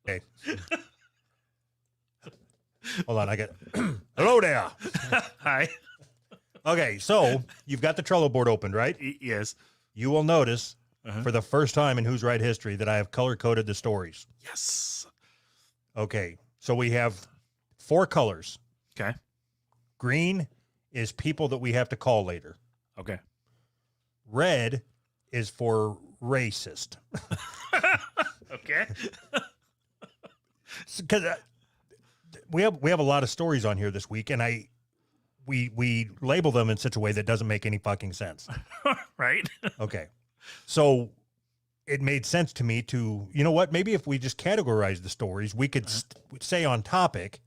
Okay. Hold on, I got hello there. Hi. Okay, so you've got the Trello board opened, right? Yes. You will notice for the first time in Who's Right history that I have color-coded the stories. Yes. Okay, so we have 4 colors. Okay. Green is people that we have to call later. Okay. Red is for racist. Okay. Because we have a lot of stories on here this week, and we label them in such a way that doesn't make any fucking sense. Right. Okay. So it made sense to me to, you know what, maybe if we just categorize the stories, we could stay on topic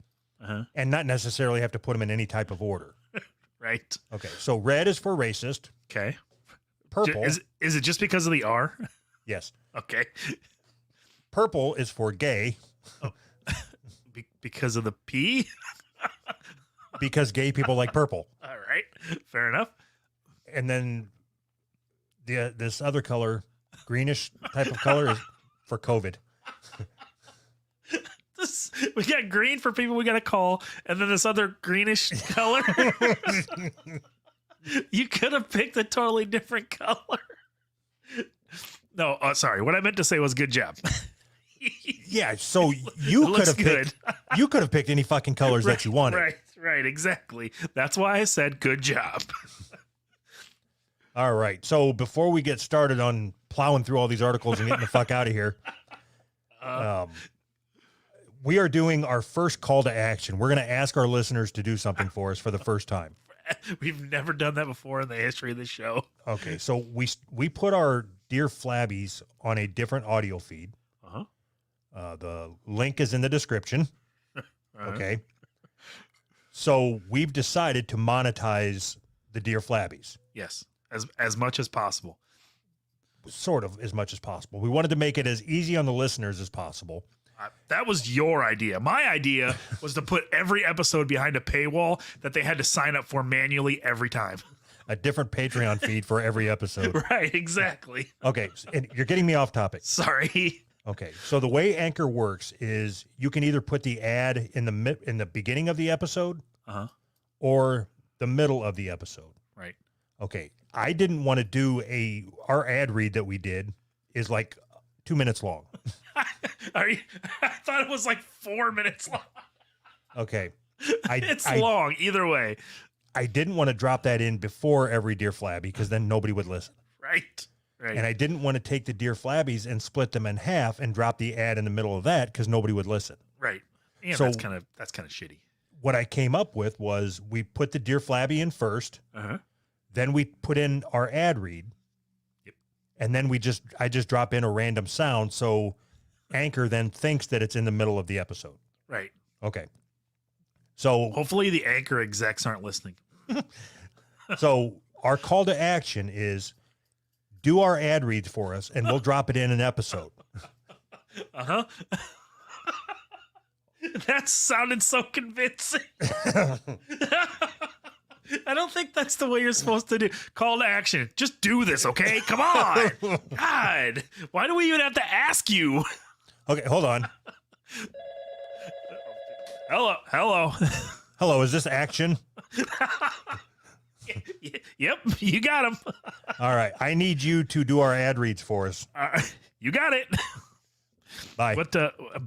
and not necessarily have to put them in any type of order. Right. Okay. So red is for racist. Okay. Purple. Is it just because of the R? Yes. Okay. Purple is for gay. Because of the P? Because gay people like purple. All right. Fair enough. And then this other color, greenish type of color, is for COVID. We got green for people we got to call, and then this other greenish color. You could have picked a totally different color. No, sorry. What I meant to say was good job. Yeah, so you could have good. picked any fucking colors that you wanted. Right, exactly. That's why I said good job. All right. So before we get started on plowing through all these articles and getting the fuck out of here, we are doing our first call to action. We're going to ask our listeners to do something for us for the first time. We've never done that before in the history of the show. Okay. So we put our Dear Flabbies on a different audio feed. The link is in the description. Okay. So we've decided to monetize the Dear Flabbies. Yes. As much as possible. Sort of as much as possible. We wanted to make it as easy on the listeners as possible. That was your idea. My idea was to put every episode behind a paywall that they had to sign up for manually every time. A different Patreon feed for every episode. Right, exactly. Okay. And you're getting me off topic. Sorry. Okay. So the way Anchor works is you can either put the ad in the beginning of the episode or the middle of the episode. Right. Okay. I didn't want to do our ad read that we did is like 2 minutes long. I thought it was like 4 minutes long. Okay. It's long either way. I didn't want to drop that in before every Dear Flabby because then nobody would listen. Right. And I didn't want to take the Dear Flabbies and split them in half and drop the ad in the middle of that because nobody would listen. Right. Yeah, So- that's kind of shitty. What I came up with was we put the Dear Flabby in first. Then we put in our ad read. Yep. And then I just drop in a random sound. So Anchor then thinks that it's in the middle of the episode. Right. Okay. So, Hopefully the Anchor execs aren't listening. so our call to action is do our ad reads for us and we'll drop it in an episode. That sounded so convincing. I don't think that's the way you're supposed to do. Call to action. Just do this, okay? Come on. God. Why do we even have to ask you? Okay, hold on. Hello. Hello, is this action? Yep, you got him. All right. I need you to do our ad reads for us. You got it. Bye. What?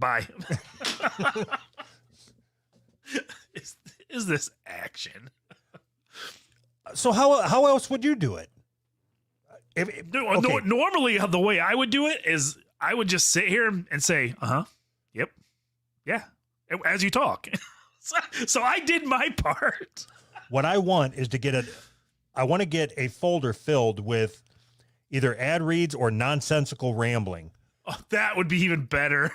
Bye. Is this action? So how else would you do it? Normally, the way I would do it is I would just sit here and say, yep, yeah, as you talk. So I did my part. What I want is to get a folder filled with either ad reads or nonsensical rambling. Oh, that would be even better.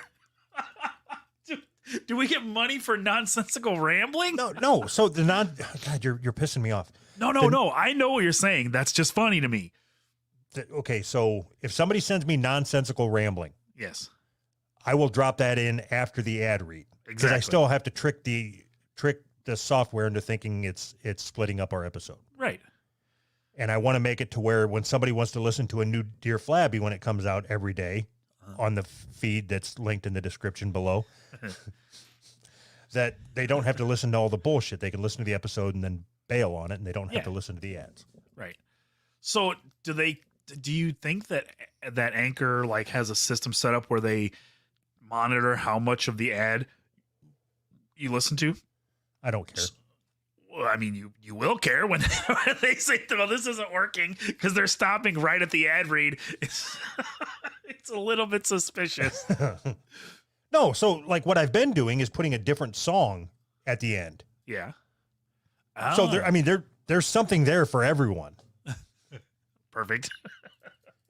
Do we get money for nonsensical rambling? No. So God, you're pissing me off. No. I know what you're saying. That's just funny to me. Okay, so if somebody sends me nonsensical rambling, Yes. I will drop that in after the ad read because I Exactly. still have to trick the software into thinking it's splitting up our episode. Right. And I want to make it to where when somebody wants to listen to a new Dear Flabby when it comes out every day, on the feed that's linked in the description below. That they don't have to listen to all the bullshit. They can listen to the episode and then bail on it, and they don't have to listen to the ads. Right. So do you think that Anchor like has a system set up where they monitor how much of the ad you listen to? I don't care. Well, I mean, you will care when they say, well, this isn't working, because they're stopping right at the ad read. It's a little bit suspicious. No, so like what I've been doing is putting a different song at the end. Yeah. So there's something there for everyone. Perfect.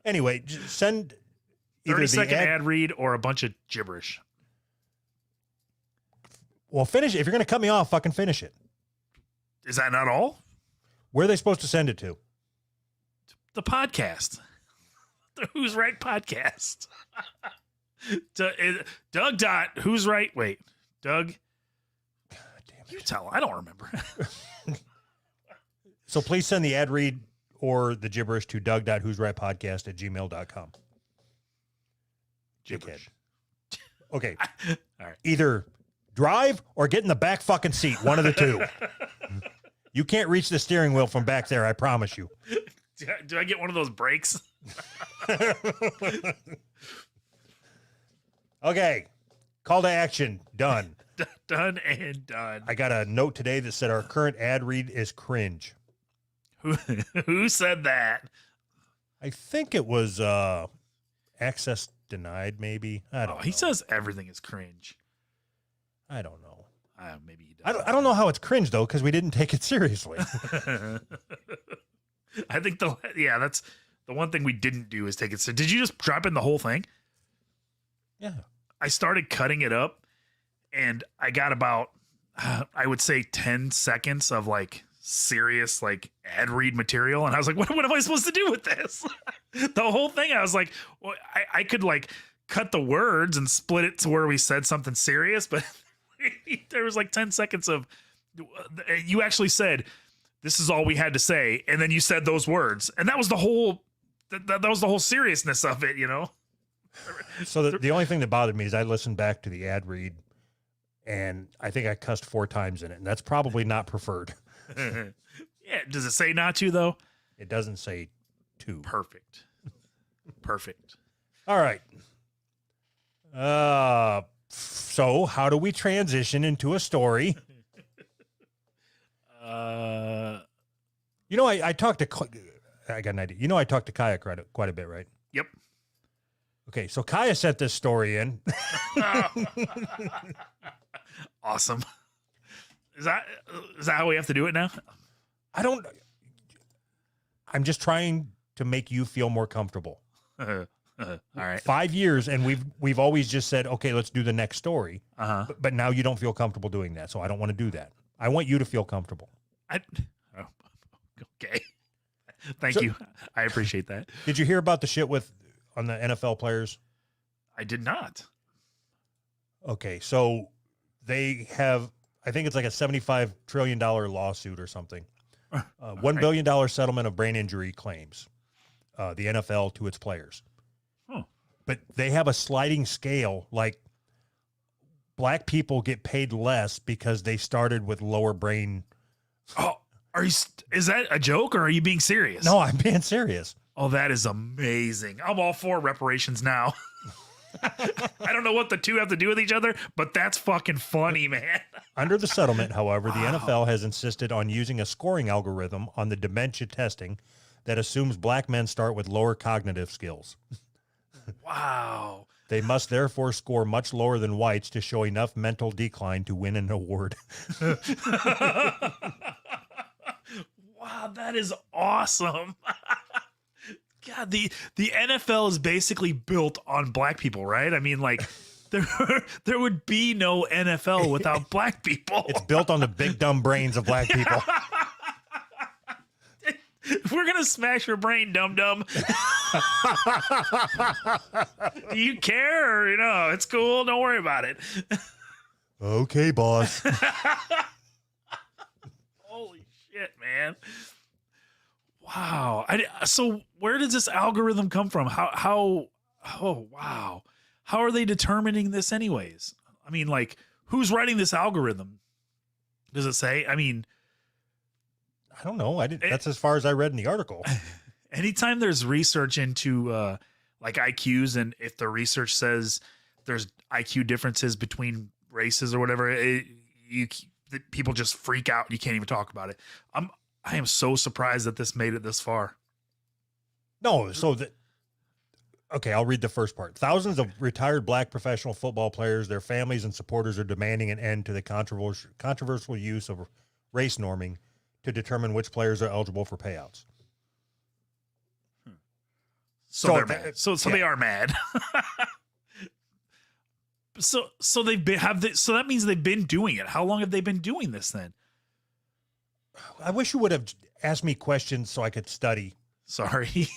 Anyway, just send either 30-second ad read or a bunch of gibberish. Well, finish it. If you're going to cut me off, fucking finish it. Is that not all? Where are they supposed to send it to? The podcast. The Who's Right podcast. Doug dot Who's Right. Wait, Doug. God damn it. You tell. I don't remember. So please send the ad read or the gibberish to doug.who'srightpodcast@gmail.com. Gibberish. Okay. All right. Either drive or get in the back fucking seat. One of the two. You can't reach the steering wheel from back there, I promise you. Do I get one of those breaks? Okay. Call to action. Done. Done and done. I got a note today that said our current ad read is cringe. Who said that? I think it was access denied, maybe. I don't know. He says everything is cringe. I don't know. Maybe he does. I don't know how it's cringe, though, because we didn't take it seriously. I think that's the one thing we didn't do is take it. So did you just drop in the whole thing? Yeah. I started cutting it up, and I got about, I would say 10 seconds of like serious like ad read material. And I was like, what am I supposed to do with this? The whole thing. I was like, well, I could like cut the words and split it to where we said something serious, but there was like 10 seconds of, you actually said, this is all we had to say. And then you said those words, and that was the whole, that was the whole seriousness of it, you know? So the only thing that bothered me is I listened back to the ad read, and I think I cussed 4 times in it, and that's probably not preferred. Yeah. Does it say not to, though? It doesn't say to. Perfect. All right. So how do we transition into a story? You know, I talked to, I got an idea. You know, I talked to Kaya quite a bit, right? Yep. Okay, so Kaya sent this story in. Awesome. Is that how we have to do it now? I'm just trying to make you feel more comfortable. All right. 5 years, and we've always just said, okay, let's do the next story. Uh-huh. But now you don't feel comfortable doing that, so I don't want to do that. I want you to feel comfortable. Okay. Thank you. I appreciate that. Did you hear about the shit on the NFL players? I did not. Okay, so they have, I think it's like a $75 trillion lawsuit or something. $1 billion settlement of brain injury claims, the NFL to its players. Huh. But they have a sliding scale, like black people get paid less because they started with lower brain. Oh, is that a joke, or are you being serious? No, I'm being serious. Oh, that is amazing. I'm all for reparations now. I don't know what the two have to do with each other, but that's fucking funny, man. Under the settlement, however, the NFL has insisted on using a scoring algorithm on the dementia testing that assumes black men start with lower cognitive skills. Wow. They must therefore score much lower than whites to show enough mental decline to win an award. Wow, that is awesome. God, the NFL is basically built on black people, right? I mean, like, there would be no NFL without black people. It's built on the big dumb brains of black people. We're going to smash your brain, dum-dum. Do you care? Or, it's cool. Don't worry about it. Okay, boss. Holy shit, man. Wow. So where does this algorithm come from? How Oh, wow. How are they determining this anyways? I mean, like, who's writing this algorithm? Does it say? I mean, I don't know. I didn't. That's as far as I read in the article. anytime there's research into like IQs, and if the research says there's IQ differences between races or whatever, people just freak out. You can't even talk about it. I am so surprised that this made it this far. No, okay, I'll read the first part. Thousands of retired black professional football players, their families, and supporters are demanding an end to the controversial use of race norming to determine which players are eligible for payouts. So they're mad. So they are mad. So they've been so that means they've been doing it. How long have they been doing this then? I wish you would have asked me questions so I could study. Sorry.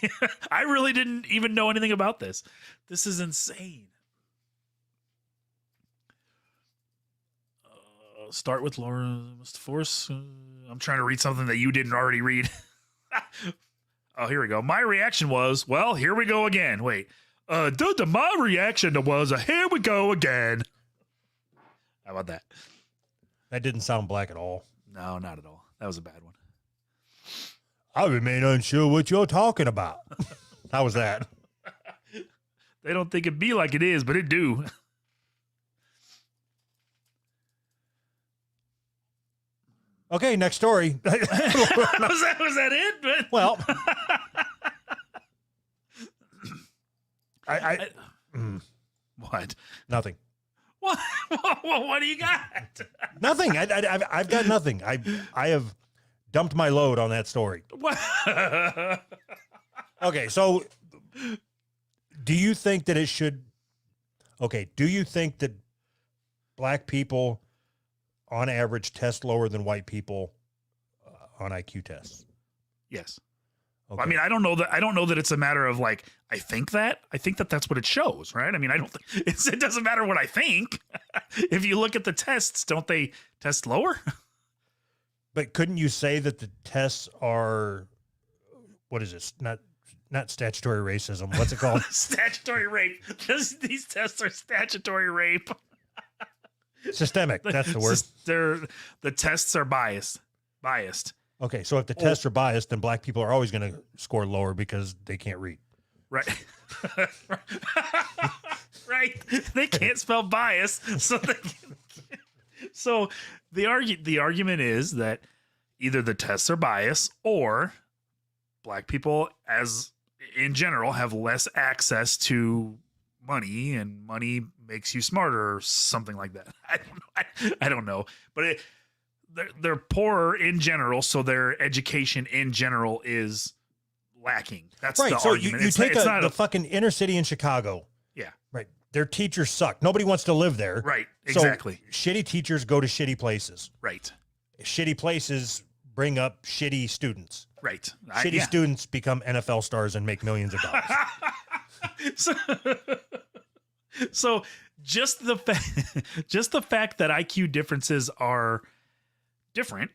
I really didn't even know anything about this. This is insane. Start with Laura must force. I'm trying to read something that you didn't already read. Oh, here we go. My reaction was, well, here we go again. Wait. My reaction was, here we go again. How about that? That didn't sound black at all. No, not at all. That was a bad one. I remain unsure what you're talking about. How was that? They don't think it be like it is, but it do. Okay, next story. was that it? Well, What? Nothing. What do you got? Nothing. I've got nothing. I have dumped my load on that story. What? Okay, so do you think that it should? Okay, do you think that black people, on average, test lower than white people on IQ tests? Yes. Okay. Well, I mean, I don't know that it's a matter of like, I think that that's what it shows, right? I mean, I don't think it doesn't matter what I think. If you look at the tests, don't they test lower? But couldn't you say that the tests are, what is this? Not statutory racism. What's it called? Statutory rape. These tests are statutory rape. Systemic. That's the word. The tests are biased. Okay, so if the tests are biased, then black people are always going to score lower because they can't read. Right. Right. They can't spell bias, so the argument is that either the tests are biased or black people, as in general, have less access to money, and money makes you smarter or something like that. I don't know, but they're poorer in general, so their education in general is lacking. That's right. the So argument. you take the fucking inner city in Chicago. Yeah. Right. Their teachers suck. Nobody wants to live there. Right. Exactly. So shitty teachers go to shitty places. Right. Shitty places bring up shitty students. Right. Shitty students become NFL stars and make millions of dollars. So just the fact that IQ differences are different,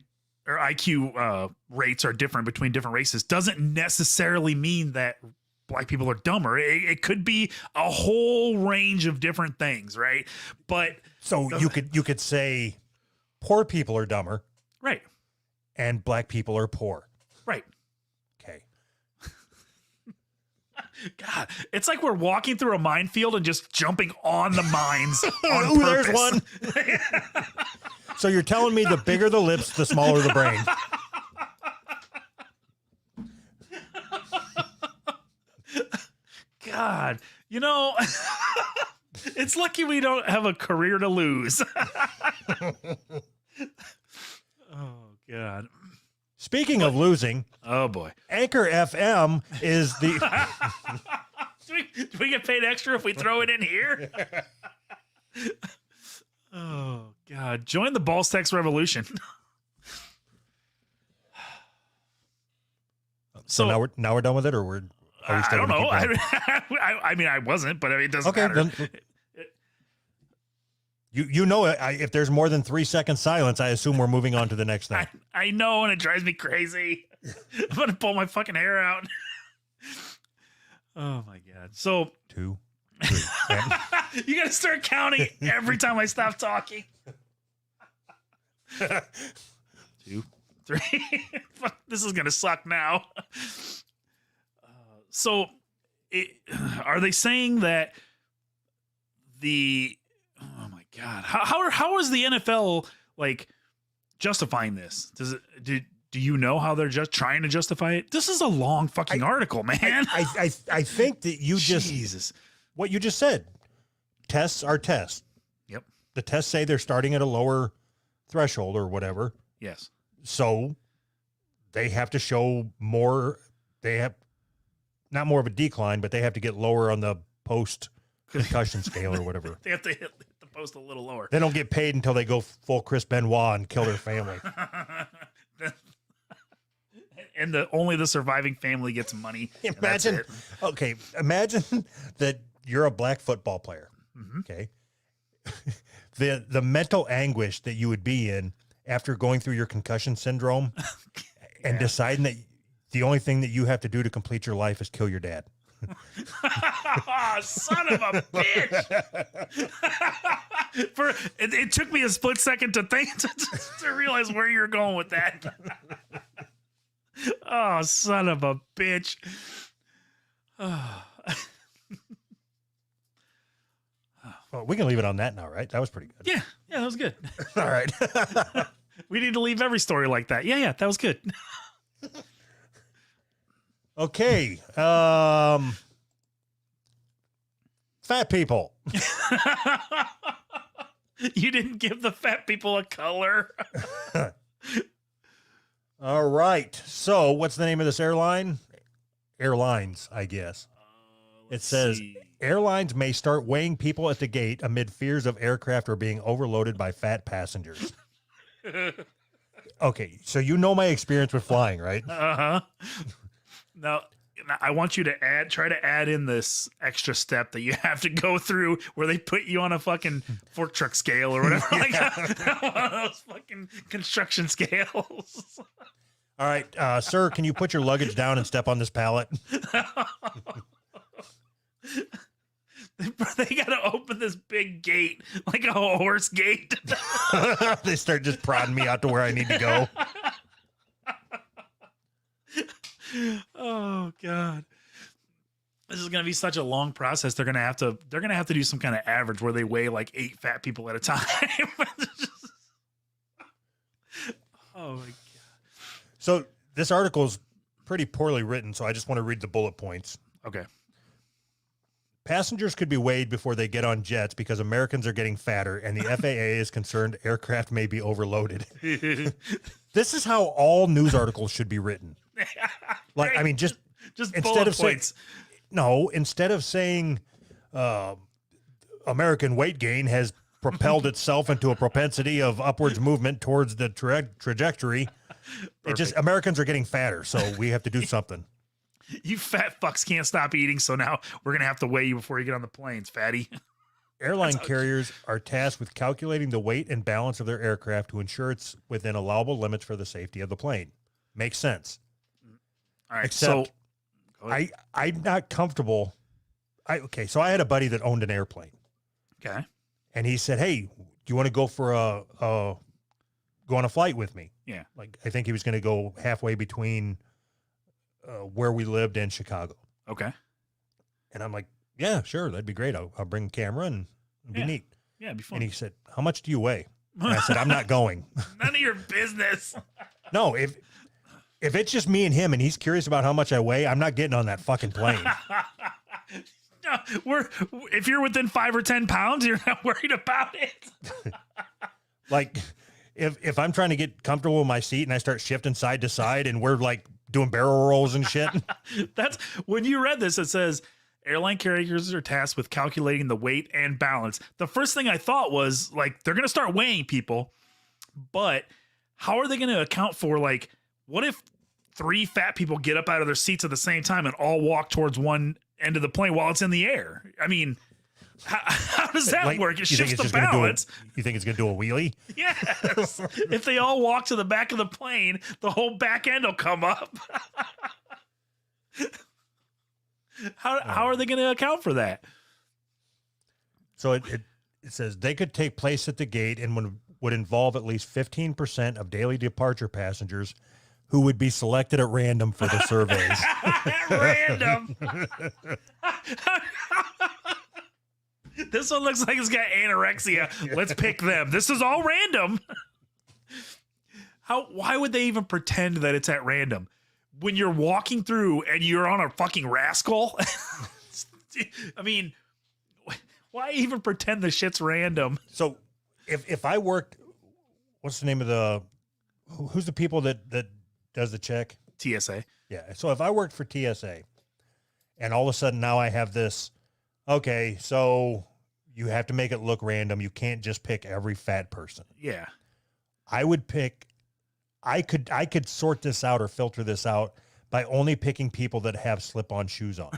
or IQ rates are different between different races, doesn't necessarily mean that black people are dumber. It could be a whole range of different things, right? But so you could say poor people are dumber, right, and black people are poor, right. Okay. God, it's like we're walking through a minefield and just jumping on the mines. Ooh, there's one. So you're telling me the bigger the lips, the smaller the brain. God, it's lucky we don't have a career to lose. Oh, God. Speaking of losing, oh boy, Anchor FM is the. Do we get paid extra if we throw it in here? Oh God! Join the Ballstacks revolution. So now we're done with it, or are we still? I don't know. I mean, I wasn't, but it doesn't matter. Then, you know, if there's more than 3 seconds silence, I assume we're moving on to the next thing. I know, and it drives me crazy. I'm gonna pull my fucking hair out. Oh my God! So 2, You got to start counting every time I stop talking. 2, 3. Fuck, this is going to suck now. So, are they saying that oh my God, how is the NFL like justifying this? Do you know how they're just trying to justify it? This is a long fucking article, man. I think that Jesus. What you just said, tests are tests. Yep. The tests say they're starting at a lower threshold or whatever. Yes. So they have to show more. They have not more of a decline, but they have to get lower on the post concussion scale or whatever. They have to hit the post a little lower. They don't get paid until they go full Chris Benoit and kill their family. And only the surviving family gets money. Imagine that you're a black football player. Mm-hmm. Okay. The mental anguish that you would be in after going through your concussion syndrome and deciding that the only thing that you have to do to complete your life is kill your dad. Son of a bitch. It took me a split second to think to realize where you're going with that. Oh, son of a bitch. Well, we can leave it on that now, right? That was pretty good. Yeah, that was good. All right. We need to leave every story like that. Yeah, that was good. Okay. Fat people. You didn't give the fat people a color. All right. So what's the name of this airline? Airlines, I guess. It says airlines may start weighing people at the gate amid fears of aircraft are being overloaded by fat passengers. Okay. So you know my experience with flying, right? Uh-huh. Now, I want you to try to add in this extra step that you have to go through where they put you on a fucking fork truck scale or whatever. Like one of those fucking construction scales. All right, sir, can you put your luggage down and step on this pallet? They got to open this big gate, like a horse gate. They start just prodding me out to where I need to go. Oh God. This is going to be such a long process. They're going to have to do some kind of average where they weigh like 8 fat people at a time. Oh my God. So this article is pretty poorly written, so I just want to read the bullet points. Okay. Passengers could be weighed before they get on jets because Americans are getting fatter and the FAA is concerned aircraft may be overloaded. This is how all news articles should be written. Like, I mean, just instead of points. Instead of saying American weight gain has propelled itself into a propensity of upwards movement towards the trajectory, Americans are getting fatter, so we have to do something. You fat fucks can't stop eating, so now we're going to have to weigh you before you get on the planes, fatty. Airline carriers are tasked with calculating the weight and balance of their aircraft to ensure it's within allowable limits for the safety of the plane. Makes sense. All right, Except I'm not comfortable. So I had a buddy that owned an airplane. Okay. And he said, "Hey, do you want to go for go on a flight with me?" Yeah. Like, I think he was going to go halfway between where we lived and Chicago. Okay. And I'm like, "Yeah, sure. That'd be great. I'll bring a camera and it'd be neat." Yeah, it'd be fun. And he said, "How much do you weigh?" And I said, "I'm not going." None of your business. No, if it's just me and him and he's curious about how much I weigh, I'm not getting on that fucking plane. No, if you're within 5 or 10 pounds, you're not worried about it. Like, if I'm trying to get comfortable in my seat and I start shifting side to side and we're like doing barrel rolls and shit. That's when you read this, it says airline carriers are tasked with calculating the weight and balance. The first thing I thought was like, they're going to start weighing people, but how are they going to account for, like, what if 3 fat people get up out of their seats at the same time and all walk towards one end of the plane while it's in the air? I mean, how does that work? It shifts the balance. You think it's going to do a wheelie? Yes. If they all walk to the back of the plane, the whole back end will come up. How are they going to account for that? So it says they could take place at the gate and would involve at least 15% of daily departure passengers who would be selected at random for the surveys. Random. This one looks like it's got anorexia. Let's pick them. This is all random. Why would they even pretend that it's at random? When you're walking through and you're on a fucking rascal? I mean, why even pretend the shit's random? So if I worked, what's the name of who's the people that does the check? TSA. Yeah. So if I worked for TSA and all of a sudden now I have this, okay, so you have to make it look random. You can't just pick every fat person. Yeah. I could sort this out or filter this out by only picking people that have slip-on shoes on.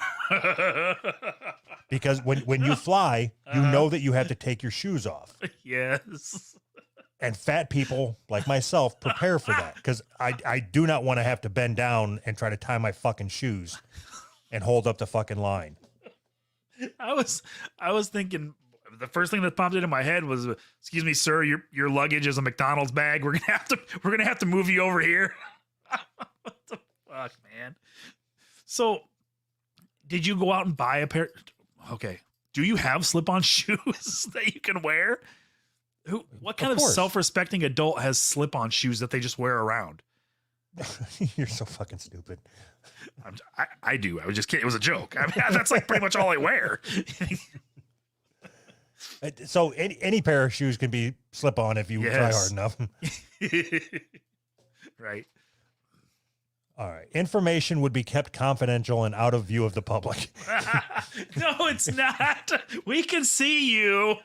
Because when you fly, you know that you have to take your shoes off. Yes. And fat people like myself prepare for that because I do not want to have to bend down and try to tie my fucking shoes and hold up the fucking line. I was thinking the first thing that popped into my head was, "Excuse me, sir, your luggage is a McDonald's bag. We're gonna have to move you over here." What the fuck, man? So, did you go out and buy a pair? Okay, do you have slip-on shoes that you can wear? What kind of self-respecting adult has slip-on shoes that they just wear around? You're so fucking stupid. I do. I was just kidding. It was a joke. I mean, that's like pretty much all I wear. So any pair of shoes can be slip on if you try hard enough. Right. All right. Information would be kept confidential and out of view of the public. No, it's not. We can see you.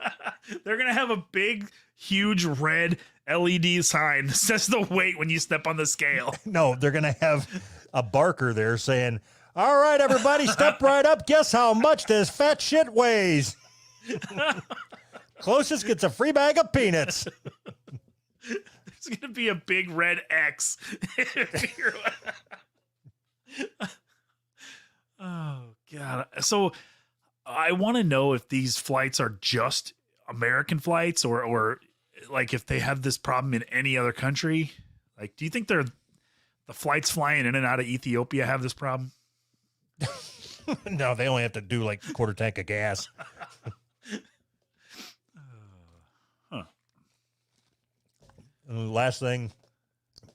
They're going to have a big, huge red LED sign that says the weight when you step on the scale. No, they're going to have a barker there saying, "All right, everybody, step right up. Guess how much this fat shit weighs." Closest gets a free bag of peanuts. There's going to be a big red X. Oh, God. So I want to know if these flights are just American flights or like if they have this problem in any other country. Like, do you think the flights flying in and out of Ethiopia have this problem? No, they only have to do like a quarter tank of gas. And the last thing,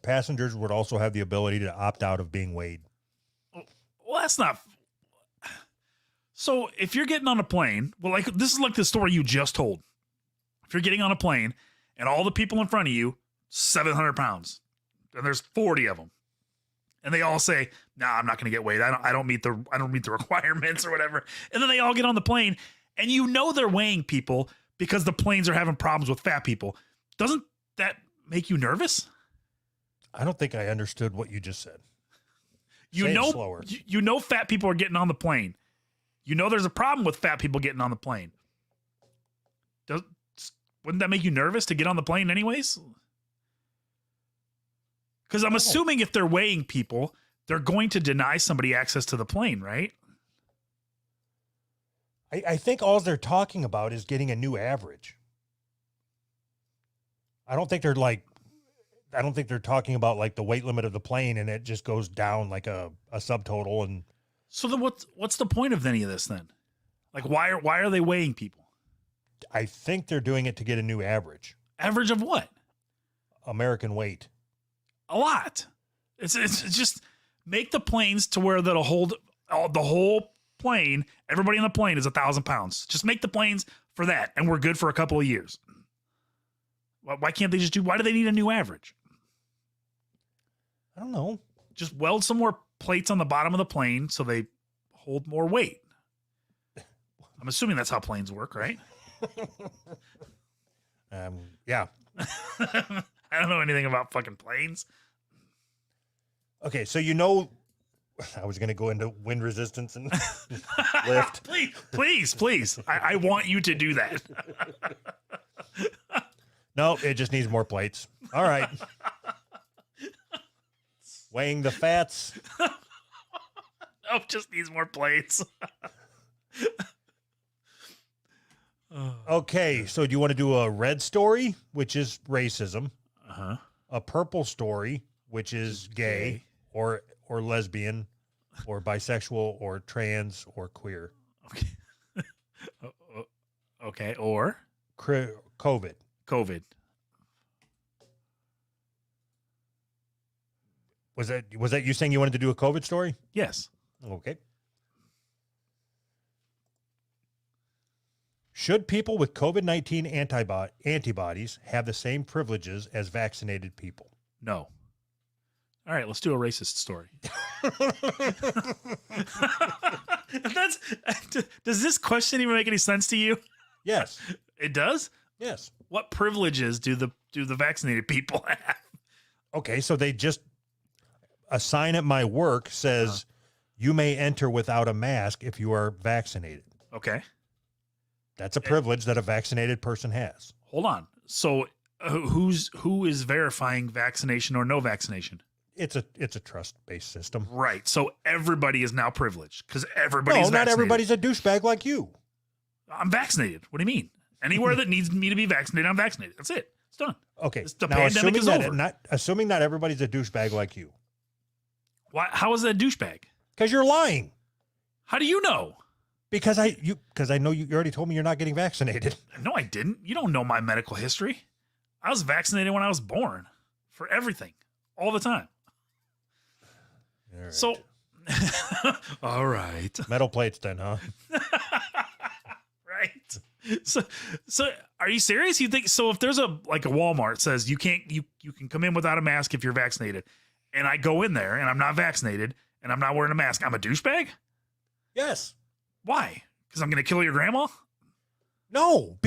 passengers would also have the ability to opt out of being weighed. Well, that's not. So if you're getting on a plane, well, like this is like the story you just told. If you're getting on a plane and all the people in front of you, 700 pounds, and there's 40 of them, and they all say, "Nah, I'm not going to get weighed. I don't meet the requirements or whatever." And then they all get on the plane, and you know they're weighing people because the planes are having problems with fat people. Doesn't that make you nervous? I don't think I understood what you just said. You know fat people are getting on the plane. You know there's a problem with fat people getting on the plane. Wouldn't that make you nervous to get on the plane anyways? Because I'm assuming if they're weighing people, they're going to deny somebody access to the plane, right? I think all they're talking about is getting a new average. I don't think they're talking about like the weight limit of the plane and it just goes down like a subtotal. And so then what's the point of any of this then? Like why are they weighing people? I think they're doing it to get a new average. Average of what? American weight. A lot. It's just make the planes to where that'll hold the whole plane. Everybody on the plane is 1,000 pounds. Just make the planes for that, and we're good for a couple of years. Why can't they just do? Why do they need a new average? I don't know. Just weld some more plates on the bottom of the plane so they hold more weight. I'm assuming that's how planes work, right? Yeah. I don't know anything about fucking planes. Okay, so I was going to go into wind resistance and lift. Please. I want you to do that. No, it just needs more plates. All right. Weighing the fats. Oh, just needs more plates. Oh, Okay, so do you want to do a red story, which is racism, Uh-huh. a purple story, which is gay, or lesbian, or bisexual, or trans, or queer? Okay. Okay. Or COVID. COVID. Was that you saying you wanted to do a COVID story? Yes. Okay. Should people with COVID-19 antibodies have the same privileges as vaccinated people? No. All right, let's do a racist story. Does this question even make any sense to you? Yes. It does? Yes. What privileges do the vaccinated people have? Okay, so they just a sign at my work says you may enter without a mask if you are vaccinated. Okay. That's a privilege that a vaccinated person has. Hold on. So who is verifying vaccination or no vaccination? It's a trust-based system. Right. So everybody is now privileged because everybody's not vaccinated. everybody's a douchebag like you. I'm vaccinated. What do you mean? Anywhere that needs me to be vaccinated, I'm vaccinated. That's it. It's done. Okay. The Now, pandemic is over. assuming not everybody's a douchebag like you. Why? How is that a douchebag? Because you're lying. How do you know? Because I know you already told me you're not getting vaccinated. No, I didn't. You don't know my medical history. I was vaccinated when I was born for everything, all the time. All right. So, all right. Metal plates then, huh? Right. So are you serious? You think so? If there's a Walmart says you can come in without a mask if you're vaccinated, and I go in there and I'm not vaccinated and I'm not wearing a mask, I'm a douchebag? Yes. Why? Because I'm going to kill your grandma? No.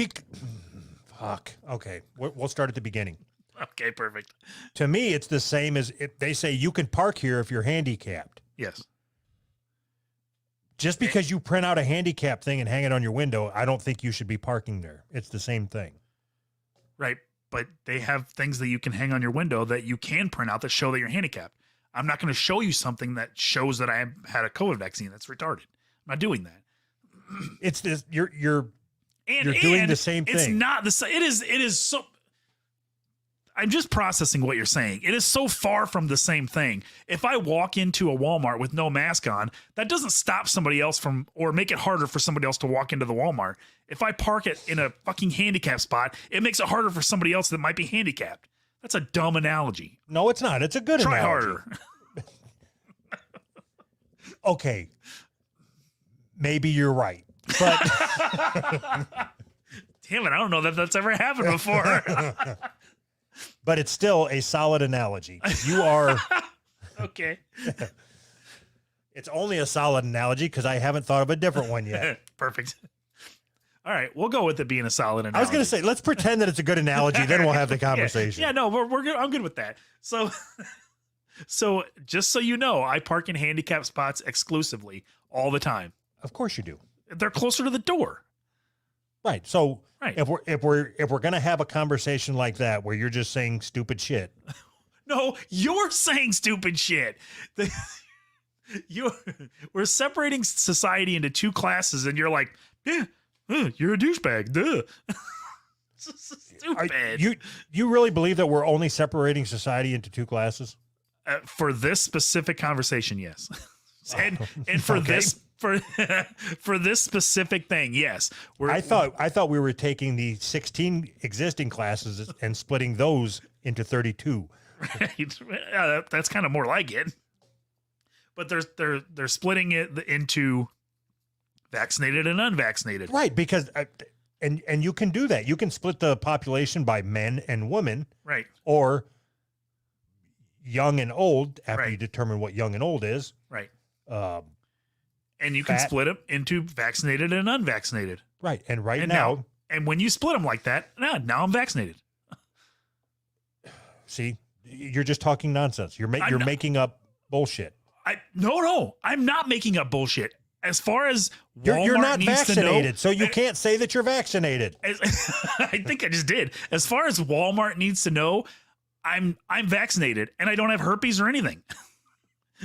Fuck. Okay. We'll start at the beginning. Okay, perfect. To me, it's the same as if they say you can park here if you're handicapped. Yes. Just because you print out a handicap thing and hang it on your window, I don't think you should be parking there. It's the same thing. Right. But they have things that you can hang on your window that you can print out that show that you're handicapped. I'm not going to show you something that shows that I have had a COVID vaccine. That's retarded. I'm not doing that. It's this. You're doing the same thing. It's not the same. It is so. I'm just processing what you're saying. It is so far from the same thing. If I walk into a Walmart with no mask on, that doesn't stop somebody else from, or make it harder for somebody else to walk into the Walmart. If I park it in a fucking handicap spot, it makes it harder for somebody else that might be handicapped. That's a dumb analogy. No, it's not. It's a good Try analogy. harder. Okay. Maybe you're right. But Damn it, I don't know that that's ever happened before. but it's still a solid analogy. You are Okay. It's only a solid analogy because I haven't thought of a different one yet. Perfect. All right, we'll go with it being a solid analogy. I was going to say, let's pretend that it's a good analogy, then we'll have the conversation. Yeah, no, we're good. I'm good with that. So just so you know, I park in handicap spots exclusively all the time. Of course you do. They're closer to the door. Right. So Right. if we're going to have a conversation like that where you're just saying stupid shit. No, you're saying stupid shit. We're separating society into two classes, and you're like, yeah, you're a douchebag. Duh. Stupid. You really believe that we're only separating society into two classes? For this specific conversation, yes. and for Okay. this for this specific thing, yes. I thought we were taking the 16 existing classes and splitting those into 32. Right. That's kind of more like it. But they're splitting it into vaccinated and unvaccinated. Right, because and you can do that. You can split the population by men and women, Right. or young and old after Right. you determine what young and old is. Right. Um, And you can Fat. split them into vaccinated and unvaccinated. right, and right And now, and when you split them like that, now I'm vaccinated. see, you're just talking nonsense. You're I'm not- making up bullshit. No, I'm not making up bullshit. As far as Walmart You're not needs vaccinated, to know, so you can't say that you're vaccinated. I think I just did. As far as Walmart needs to know, I'm vaccinated and I don't have herpes or anything.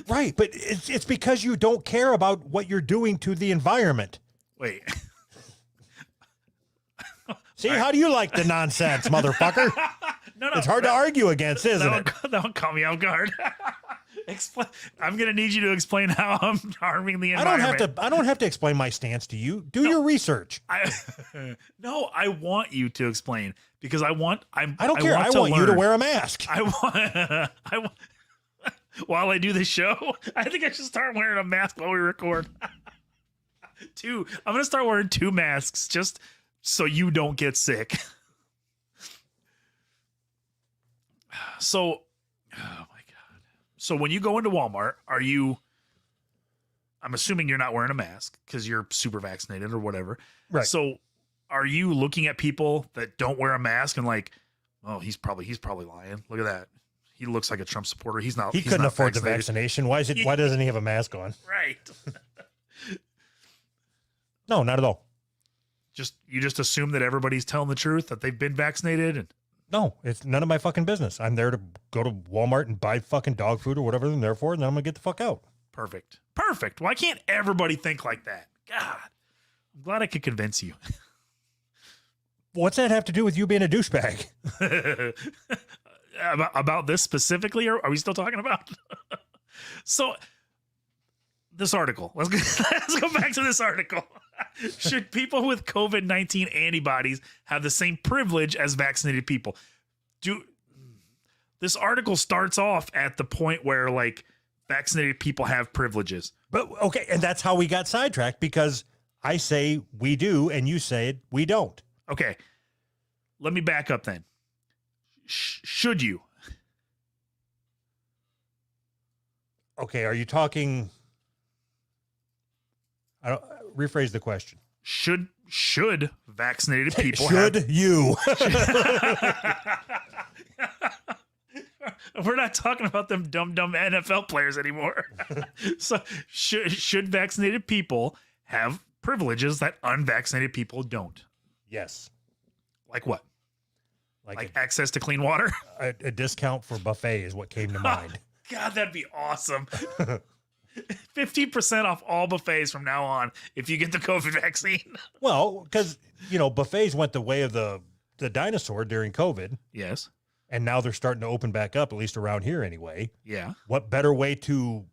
Right, but it's because you don't care about what you're doing to the environment. Wait. See, how do you like the nonsense, motherfucker? No, It's hard to argue against, isn't it? That won't caught me off guard. Explain. I'm gonna need you to explain how I'm harming the environment. I don't have to explain my stance to you. Do your research. No, I want you to explain because I don't care. I want you to wear a mask. I want. While I do the show, I think I should start wearing a mask while we record. I'm gonna start wearing 2 masks just so you don't get sick. So, oh my God. So when you go into Walmart, I'm assuming you're not wearing a mask because you're super vaccinated or whatever. Right. So are you looking at people that don't wear a mask and like, oh, he's probably lying. Look at that. He looks like a Trump supporter. He's not. He couldn't not afford vaccinated. the vaccination. Why doesn't he have a mask on? Right. No, not at all. You just assume that everybody's telling the truth, that they've been vaccinated. And No, it's none of my fucking business. I'm there to go to Walmart and buy fucking dog food or whatever I'm there for, and then I'm gonna get the fuck out. Perfect. Why can't everybody think like that? God, I'm glad I could convince you. What's that have to do with you being a douchebag? About this specifically, or are we still talking about? So, this article. Let's go back to this article. Should people with COVID-19 antibodies have the same privilege as vaccinated people? This article starts off at the point where like vaccinated people have privileges. But okay, and that's how we got sidetracked because I say we do and you say we don't. Okay, let me back up then. Should you? Okay, are you talking? I don't rephrase the question. Should vaccinated people should you? We're not talking about them dumb NFL players anymore. So should vaccinated people have privileges that unvaccinated people don't? Yes. Like what? Like access to clean water? a discount for buffet is what came to mind. God, that'd be awesome. 15% off all buffets from now on if you get the COVID vaccine. Well, because, buffets went the way of the dinosaur during COVID. Yes. And now they're starting to open back up, at least around here anyway. Yeah. What better way to,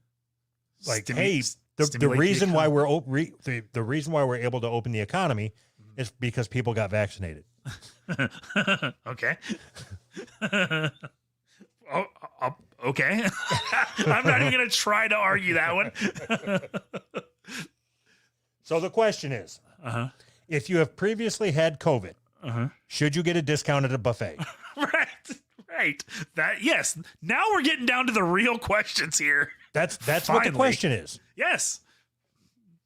the reason why the reason why we're able to open the economy is because people got vaccinated. Okay. Okay. I'm not even going to try to argue that one. So the question is, if you have previously had COVID, should you get a discount at a buffet? Right. Yes. Now we're getting down to the real questions here. That's what the question is. Yes.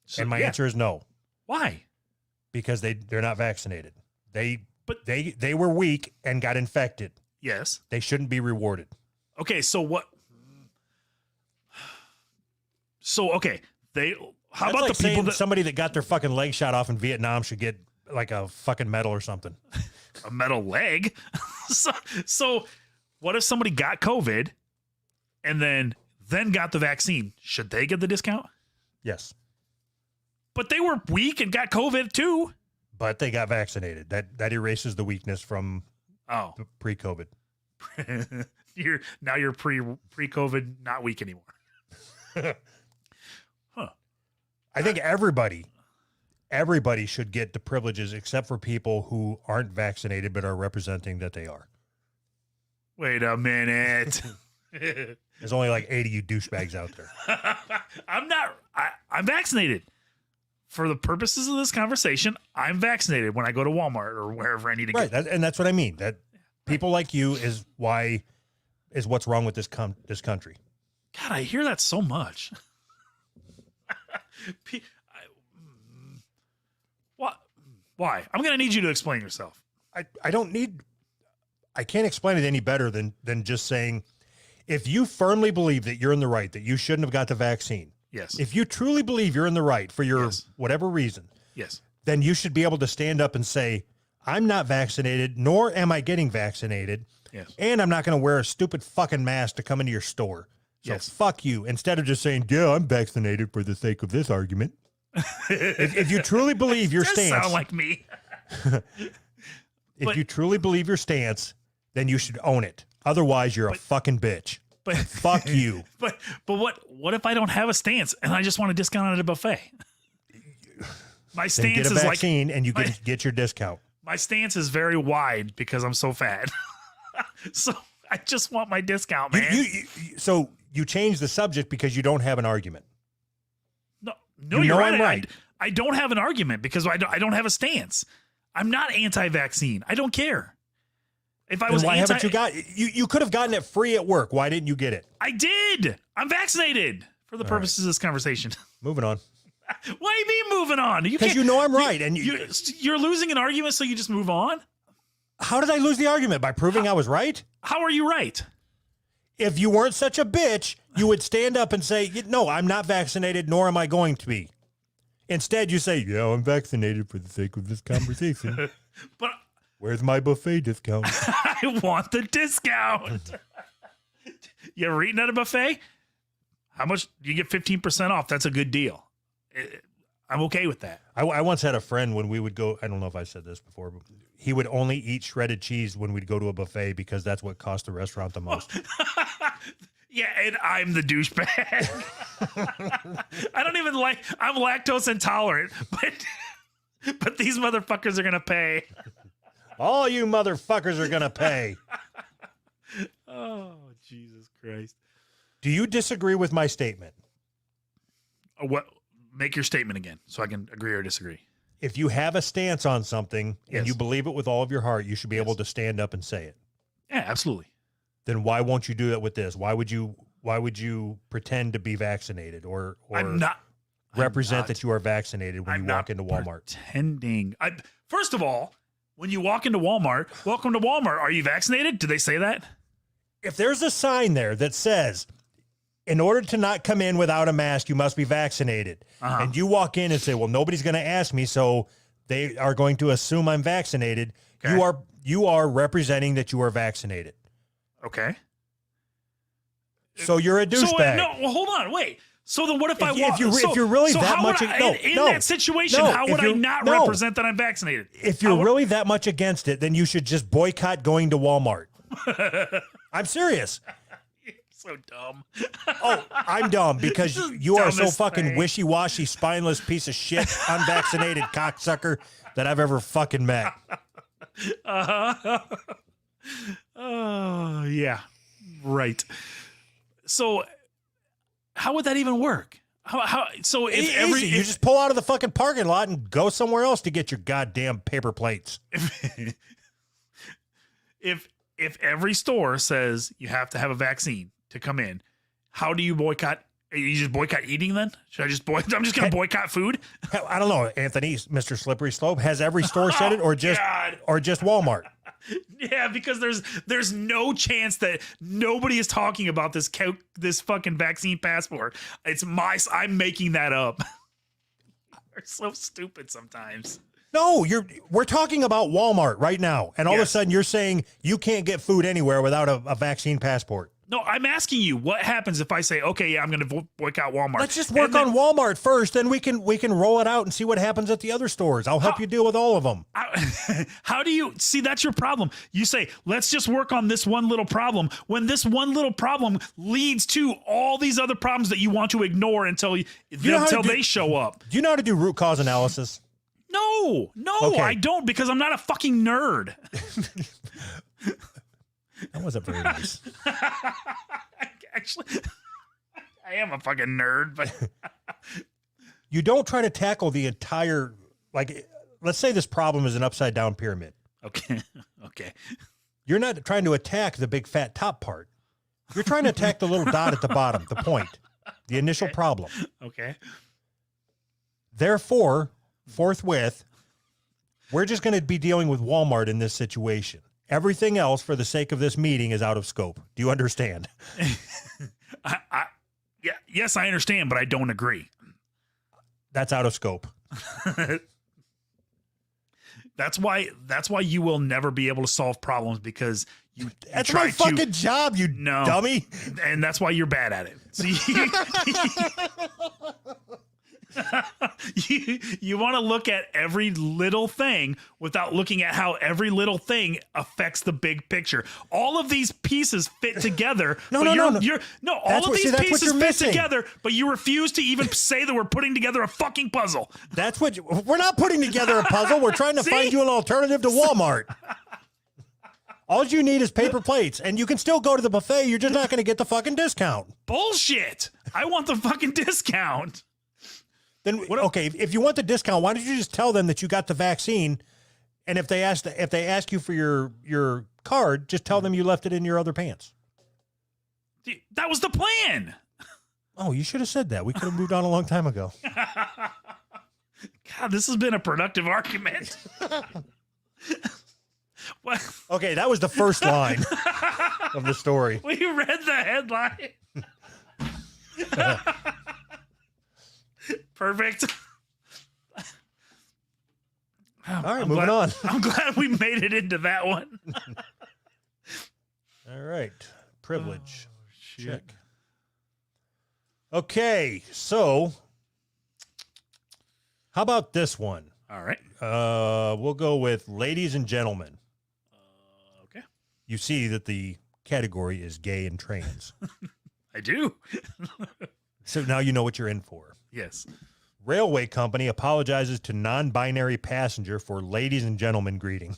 So, and my answer is no. Why? Because they're not vaccinated. They were weak and got infected. Yes. They shouldn't be rewarded. Okay, so what? So okay, how about the people that somebody that got their fucking leg shot off in Vietnam should get like a fucking medal or something? A metal leg? so what if somebody got COVID and then got the vaccine? Should they get the discount? Yes. But they were weak and got COVID too. But they got vaccinated. That erases the weakness from the pre-COVID. You're pre-COVID, not weak anymore. Huh. I think everybody should get the privileges except for people who aren't vaccinated but are representing that they are. Wait a minute. There's only like 80 you douchebags out there. I'm vaccinated. For the purposes of this conversation, I'm vaccinated when I go to Walmart or wherever I need to go. Right, and that's what I mean. That people like you is what's wrong with this country. God, I hear that so much. What? Why? I'm going to need you to explain yourself. I can't explain it any better than just saying, if you firmly believe that you're in the right, that you shouldn't have got the vaccine. Yes. If you truly believe you're in the right for your whatever reason. Yes. Then you should be able to stand up and say, I'm not vaccinated, nor am I getting vaccinated. Yes. And I'm not going to wear a stupid fucking mask to come into your store. So fuck you. Instead of just saying, yeah, I'm vaccinated for the sake of this argument. if you truly believe your stance. Sound like me. If you truly believe your stance, then you should own it. Otherwise, you're a fucking bitch. But Fuck you. But what if I don't have a stance and I just want a discount at a buffet? My Then stance get a is like vaccine and you get your discount. my stance is very wide because I'm so fat. So I just want my discount, man. So you change the subject because you don't have an argument. No, You you're know right. I'm right. I don't have an argument because I don't have a stance. I'm not anti-vaccine. I don't care. If I was Then why haven't you got you could have gotten it free at work. Why didn't you get it? I did. I'm vaccinated for the purposes of this conversation. Moving on. Why you mean moving on? You Because can't. you know I'm right. And You're losing an argument, so you just move on. how did I lose the argument? By proving I was right? How are you right? If you weren't such a bitch, you would stand up and say, no, I'm not vaccinated, nor am I going to be. Instead, you say, yeah, I'm vaccinated for the sake of this conversation. But Where's my buffet discount? I want the discount. You ever eaten at a buffet? How much? You get 15% off. That's a good deal. I'm okay with that. I once had a friend when we would go, I don't know if I said this before, but he would only eat shredded cheese when we'd go to a buffet because that's what cost the restaurant the most. Yeah, and I'm the douchebag. I don't even I'm lactose intolerant, but these motherfuckers are going to pay. All you motherfuckers are going to pay. Oh, Jesus Christ. Do you disagree with my statement? What? Make your statement again so I can agree or disagree. If you have a stance on something Yes. and you believe it with all of your heart, you should be able to stand up and say it. Yeah, absolutely. Then why won't you do that with this? Why would you pretend to be vaccinated or I'm not represent not. that you are vaccinated when I'm you not walk into Walmart? pretending. First of all, when you walk into Walmart, welcome to Walmart. Are you vaccinated? Do they say that? If there's a sign there that says, in order to not come in without a mask, you must be vaccinated. Uh-huh. And you walk in and say, well, nobody's going to ask me, so they are going to assume I'm vaccinated. Okay. You are representing that you are vaccinated. Okay. So you're a douchebag. So, no, well, hold on, wait. So then what if I walk? if you're really so that how much would I, no, in no, that situation, no, how if would I you're- not no. represent that I'm vaccinated? If you're really that much against it, then you should just boycott going to Walmart. I'm serious. So dumb. Oh, I'm dumb because This is you are so dumbest fucking thing. wishy-washy, spineless piece of shit, unvaccinated cocksucker that I've ever fucking met. Oh, yeah. Right. So how would that even work? So if Easy. You just pull out of the fucking parking lot and go somewhere else to get your goddamn paper plates. if every store says you have to have a vaccine to come in, how do you boycott? You just boycott eating then? Should I just I'm just going to boycott food? Hell, I don't know, Anthony, Mr. Slippery Slope, has every store said it or just God. Walmart? Yeah, because there's no chance that nobody is talking about this fucking vaccine passport. I'm making that up. They're so stupid sometimes. No, we're talking about Walmart right now. And all of a Yes. sudden you're saying you can't get food anywhere without a vaccine passport. No, I'm asking you, what happens if I say, okay, yeah, I'm going to boycott Walmart? Let's just work And then- on Walmart first, then we can roll it out and see what happens at the other stores. I'll help you deal with all of them. How do you see? That's your problem. You say, let's just work on this one little problem when this one little problem leads to all these other problems that you want to ignore until know how to do- they show up. Do you know how to do root cause analysis? No, Okay. I don't, because I'm not a fucking nerd. That wasn't very nice. Actually, I am a fucking nerd, but You don't try to tackle the entire, like, let's say this problem is an upside down pyramid. okay. Okay. You're not trying to attack the big fat top part. You're trying to attack the little dot at the bottom, the point, the initial problem. Okay. Therefore, forthwith, we're just going to be dealing with Walmart in this situation. Everything else, for the sake of this meeting, is out of scope. Do you understand? Yeah, yes, I understand, but I don't agree. That's out of scope. That's why you will never be able to solve problems, because you That's try my fucking job, you No. dummy. and that's why you're bad at it. See, You want to look at every little thing without looking at how every little thing affects the big picture. All of these pieces fit together. No. All of these that's what pieces you're fit missing. together, but you refuse to even say that we're putting together a fucking puzzle. That's what we're not putting together a puzzle. We're trying to See? find you an alternative to Walmart. All you need is paper plates, and you can still go to the buffet. You're just not going to get the fucking discount. Bullshit. I want the fucking discount. Then okay, if you want the discount, why don't you just tell them that you got the vaccine? And if they ask you for your card, just tell them you left it in your other pants. Dude, that was the plan. Oh, you should have said that. We could have moved on a long time ago. God, this has been a productive argument. What? Okay, that was the first line of the story. We read the headline. Perfect. All right, moving on. I'm glad we made it into that one. All right, privilege. Shit. Check. Okay, so how about this one? All right. We'll go with ladies and gentlemen. Okay. You see that the category is gay and trans. I do. So now you know what you're in for. Yes. Railway company apologizes to non-binary passenger for ladies and gentlemen greeting.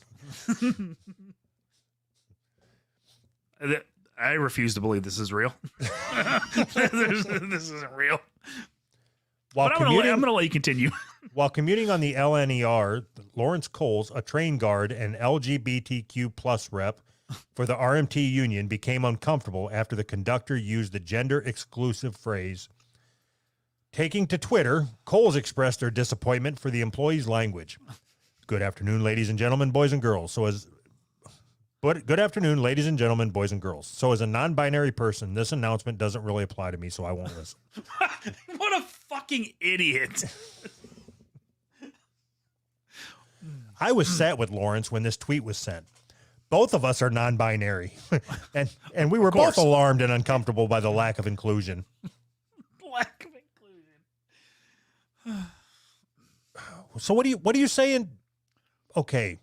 I refuse to believe this is real. This isn't real. While But I'm going to let you continue. While commuting on the LNER, Lawrence Coles, a train guard and LGBTQ plus rep for the RMT union, became uncomfortable after the conductor used the gender-exclusive phrase. Taking to Twitter, Coles expressed their disappointment for the employee's language. Good afternoon, ladies and gentlemen, boys and girls. Good afternoon, ladies and gentlemen, boys and girls. So as a non-binary person, this announcement doesn't really apply to me, so I won't listen. What a fucking idiot. I was sat with Lawrence when this tweet was sent. Both of us are non-binary, and we were both alarmed and uncomfortable by the lack of inclusion. Lack of inclusion. So what are you saying? Okay.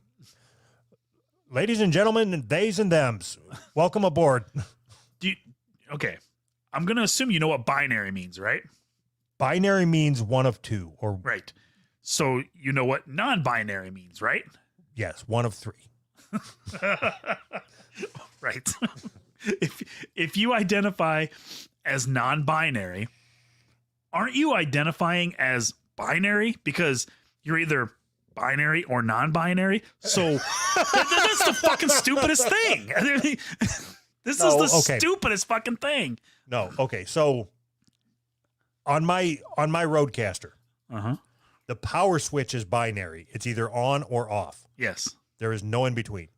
Ladies and gentlemen, theys and thems, welcome aboard. Okay. I'm going to assume you know what binary means, right? Binary means one of two, or Right. So you know what non-binary means, right? yes, one of three. Right. If you identify as non-binary, aren't you identifying as binary? Because you're either binary or non-binary. So that's the fucking stupidest thing. This is the stupidest fucking thing. No, okay. So on my Roadcaster, the power switch is binary. It's either on or off. Yes. There is no in between.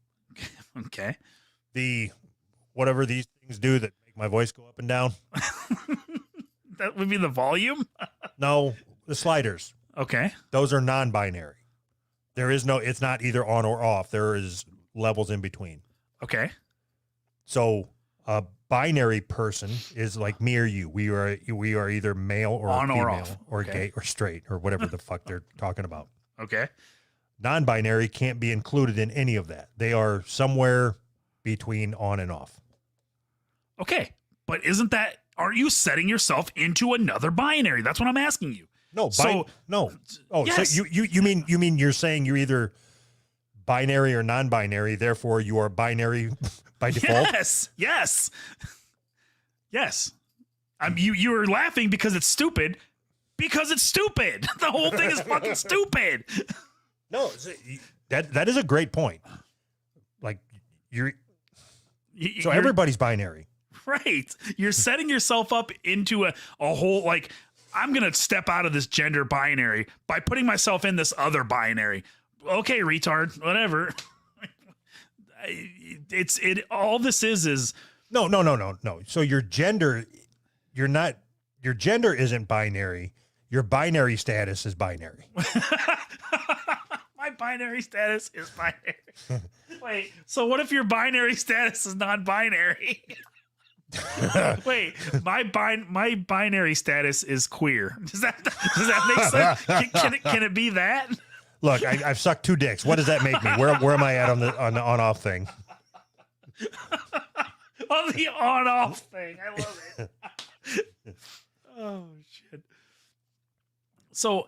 Okay. The whatever these things do that make my voice go up and down. That would be the volume? No, the sliders. Okay. Those are non-binary. There is no, it's not either on or off. There is levels in between. Okay. So a binary person is like me or you. We are either male or on female or off, or gay or straight or whatever the fuck they're talking about. Okay. Non-binary can't be included in any of that. They are somewhere between on and off. Okay. But aren't you setting yourself into another binary? That's what I'm asking you. No, no. Oh, yes. so you mean you're saying you're either binary or non-binary, therefore you are binary by default? Yes. You are laughing because it's stupid. Because it's stupid. The whole thing is fucking stupid. No, that is a great point. Like everybody's binary. Right. You're setting yourself up into a whole, like, I'm going to step out of this gender binary by putting myself in this other binary. Okay, retard, whatever. All this is No. So your gender isn't binary. Your binary status is binary. My binary status is binary. Wait, so what if your binary status is non-binary? Wait, my binary status is queer. Does that make sense? Can it be that? Look, I've sucked 2 dicks. What does that make me? Where am I at on the on-off thing? On the on-off thing. I love it. Oh, shit. So,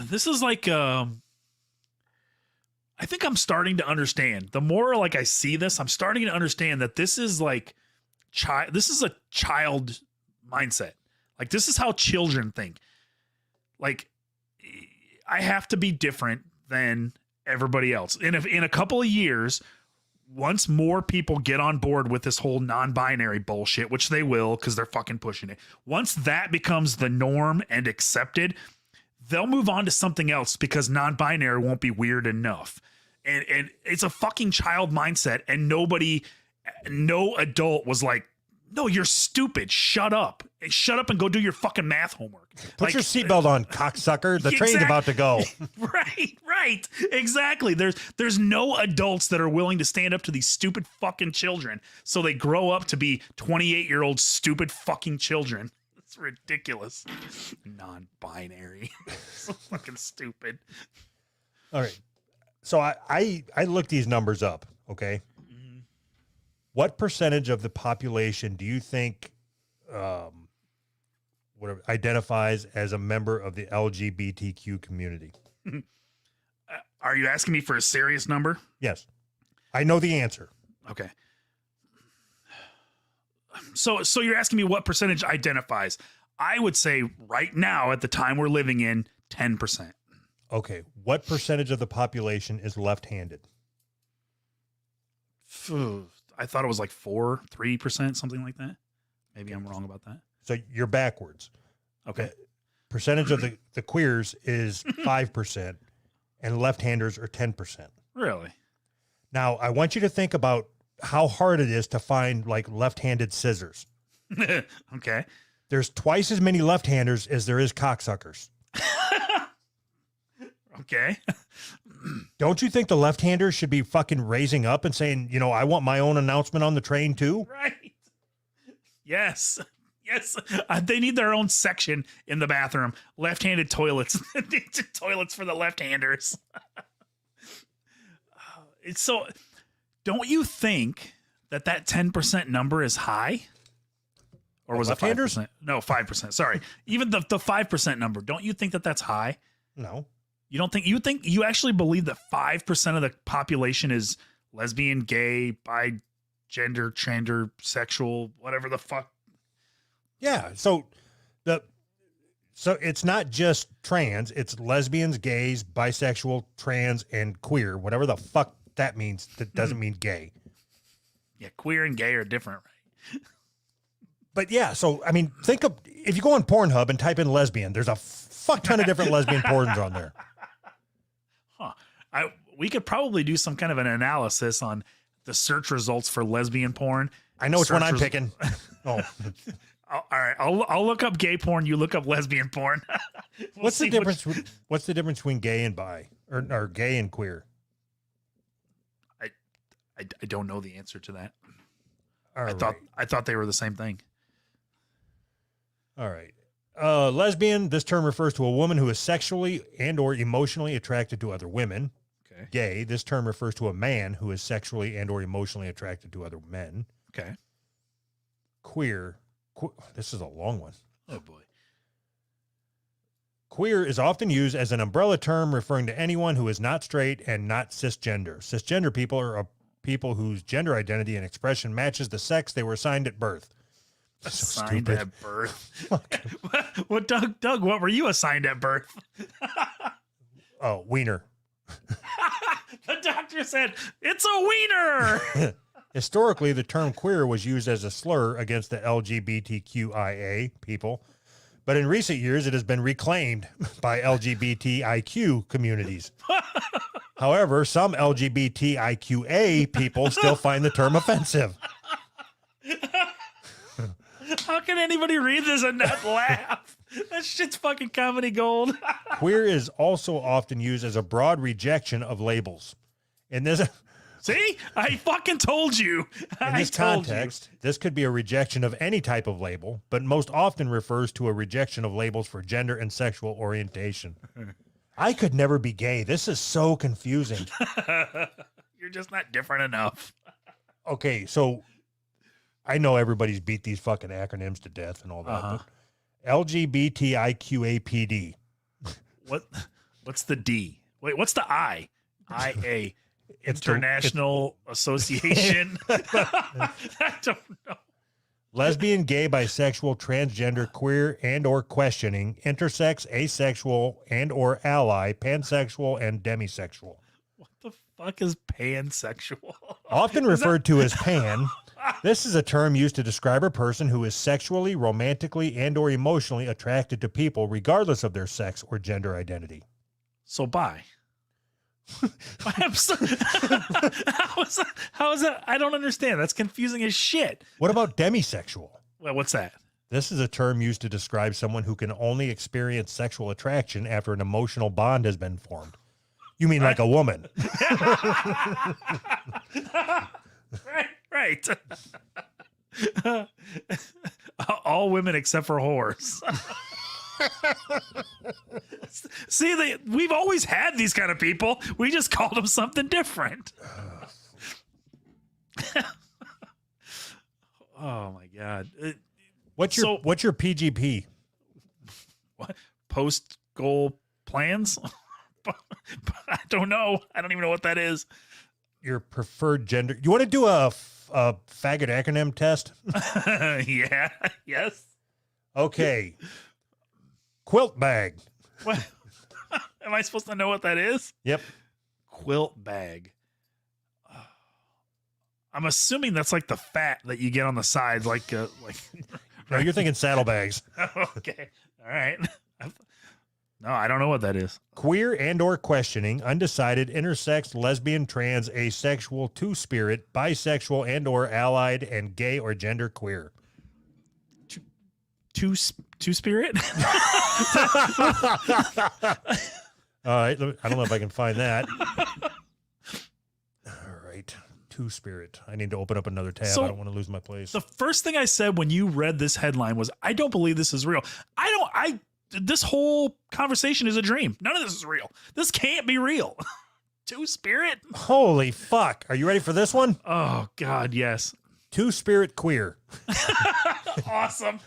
this is like, I think I'm starting to understand. The more like I see this, I'm starting to understand that this is like, this is a child mindset. Like, this is how children think. Like, I have to be different than everybody else. And if in a couple of years, once more people get on board with this whole non-binary bullshit, which they will because they're fucking pushing it, once that becomes the norm and accepted, they'll move on to something else because non-binary won't be weird enough. And it's a fucking child mindset, and no adult was like, no, you're stupid. Shut up. Shut up and go do your fucking math homework. Put your seatbelt on, cocksucker. The train's about to go. Right. Exactly. There's no adults that are willing to stand up to these stupid fucking children. So they grow up to be 28-year-old stupid fucking children. It's ridiculous. Non-binary. So fucking stupid. All right. So I looked these numbers up, okay? Mm-hmm. What percentage of the population do you think identifies as a member of the LGBTQ community? Are you asking me for a serious number? Yes. I know the answer. Okay. So you're asking me what percentage identifies? I would say right now, at the time we're living in, 10%. Okay. What percentage of the population is left-handed? I thought it was like 3%, something like that. Maybe I'm wrong about that. So you're backwards. Okay. Percentage of the queers is 5%, and left-handers are 10%. Really? Now, I want you to think about how hard it is to find like left-handed scissors. Okay. There's twice as many left-handers as there is cocksuckers. Okay. Don't you think the left-handers should be fucking raising up and saying, you know, I want my own announcement on the train too? Right. Yes. They need their own section in the bathroom. Left-handed toilets. Toilets for the left-handers. It's so. Don't you think that 10% number is high? Or was it 5%? No, 5%. Sorry. Even the 5% number. Don't you think that that's high? No. You don't think you actually believe that 5% of the population is lesbian, gay, bi, gender, transgender, sexual, whatever the fuck? Yeah. So it's not just trans, it's lesbians, gays, bisexual, trans, and queer, whatever the fuck that means. That doesn't mean gay. Yeah, queer and gay are different, right? But yeah, so I mean, think of if you go on Pornhub and type in lesbian, there's a fuck ton of different lesbian porns on there. Huh. We could probably do some kind of an analysis on the search results for lesbian porn. I know which one I'm picking. Oh. All right, I'll look up gay porn. You look up lesbian porn. What's the difference? What's the difference between gay and bi, or gay and queer? I don't know the answer to that. I thought they were the same thing. All right. Lesbian, this term refers to a woman who is sexually and or emotionally attracted to other women. Okay. Gay, this term refers to a man who is sexually and or emotionally attracted to other men. Okay. Queer, this is a long one. Oh boy. Queer is often used as an umbrella term referring to anyone who is not straight and not cisgender. Cisgender people are people whose gender identity and expression matches the sex they were assigned at birth. Assigned at birth. What, Doug, what were you assigned at birth? Oh, wiener. The doctor said, it's a wiener. Historically, the term queer was used as a slur against the LGBTQIA people, but in recent years, it has been reclaimed by LGBTIQ communities. However, some LGBTIQA people still find the term offensive. How can anybody read this and not laugh? That shit's fucking comedy gold. Queer is also often used as a broad rejection of labels. And this, See, I fucking told you. In this context, this could be a rejection of any type of label, but most often refers to a rejection of labels for gender and sexual orientation. I could never be gay. This is so confusing. You're just not different enough. Okay, so I know everybody's beat these fucking acronyms to death and all that. Uh-huh. But LGBTIQAPD. What's the D? Wait, what's the I? IA. It's International Association. I don't know. Lesbian, gay, bisexual, transgender, queer, and or questioning, intersex, asexual, and or ally, pansexual, and demisexual. What the fuck is pansexual? Often referred to as pan, this is a term used to describe a person who is sexually, romantically, and or emotionally attracted to people regardless of their sex or gender identity. So bi. How is that? I don't understand. That's confusing as shit. What about demisexual? Well, what's that? This is a term used to describe someone who can only experience sexual attraction after an emotional bond has been formed. You mean like a woman? Right. All women except for whores. See, we've always had these kind of people. We just called them something different. Oh my god! What's your PGP? What post goal plans? I don't know. I don't even know what that is. Your preferred gender. You want to do a faggot acronym test? Yeah. Yes. Okay. Quilt bag. What? Am I supposed to know what that is? Yep. Quilt bag. I'm assuming that's like the fat that you get on the sides, like. No, you're thinking saddlebags. Okay. All right. No, I don't know what that is. Queer and or questioning, undecided, intersex, lesbian, trans, asexual, two-spirit, bisexual and or allied, and gay or gender queer. Two spirit? All right. I don't know if I can find that. All right. Two-spirit. I need to open up another tab. So, I don't want to lose my place. The first thing I said when you read this headline was, I don't believe this is real. This whole conversation is a dream. None of this is real. This can't be real. Two-spirit? Holy fuck. Are you ready for this one? Oh, God, yes. Two-spirit queer. Awesome.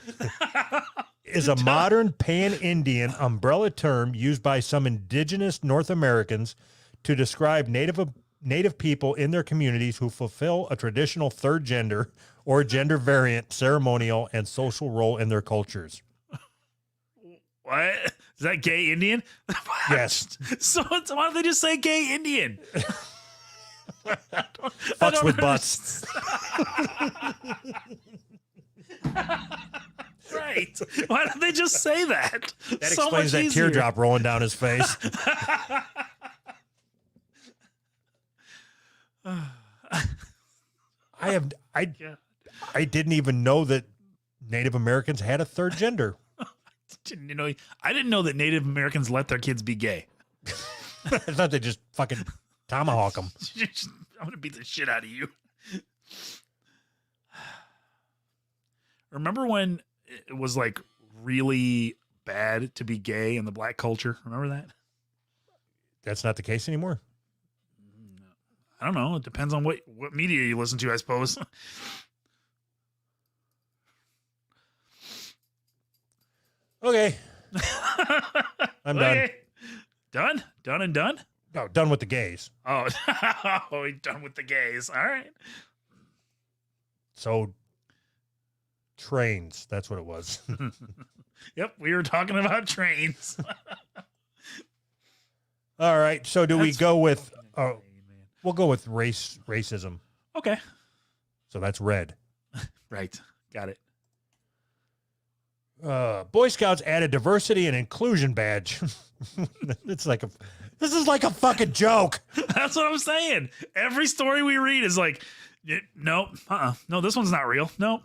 Is a modern pan-Indian umbrella term used by some indigenous North Americans to describe native people in their communities who fulfill a traditional third gender or gender variant ceremonial and social role in their cultures. What? Is that gay Indian? Yes. So why don't they just say gay Indian? Fucks with butts. Right. Why don't they just say that? That explains that teardrop rolling down his face. I didn't even know that Native Americans had a third gender. I didn't know that Native Americans let their kids be gay. It's not they just fucking tomahawk them. I'm going to beat the shit out of you. Remember when it was like really bad to be gay in the black culture? Remember that? That's not the case anymore. I don't know. It depends on what media you listen to, I suppose. Okay. I'm done. Done? Done and done? No, done with the gays. Oh, done with the gays. All right. So, trains. That's what it was. Yep, we were talking about trains. All right. So, we go with? We'll go with racism. Okay. So that's red. Right. Got it. Boy Scouts added diversity and inclusion badge. This is like a fucking joke. That's what I'm saying. Every story we read is like, no, no, this one's not real. No.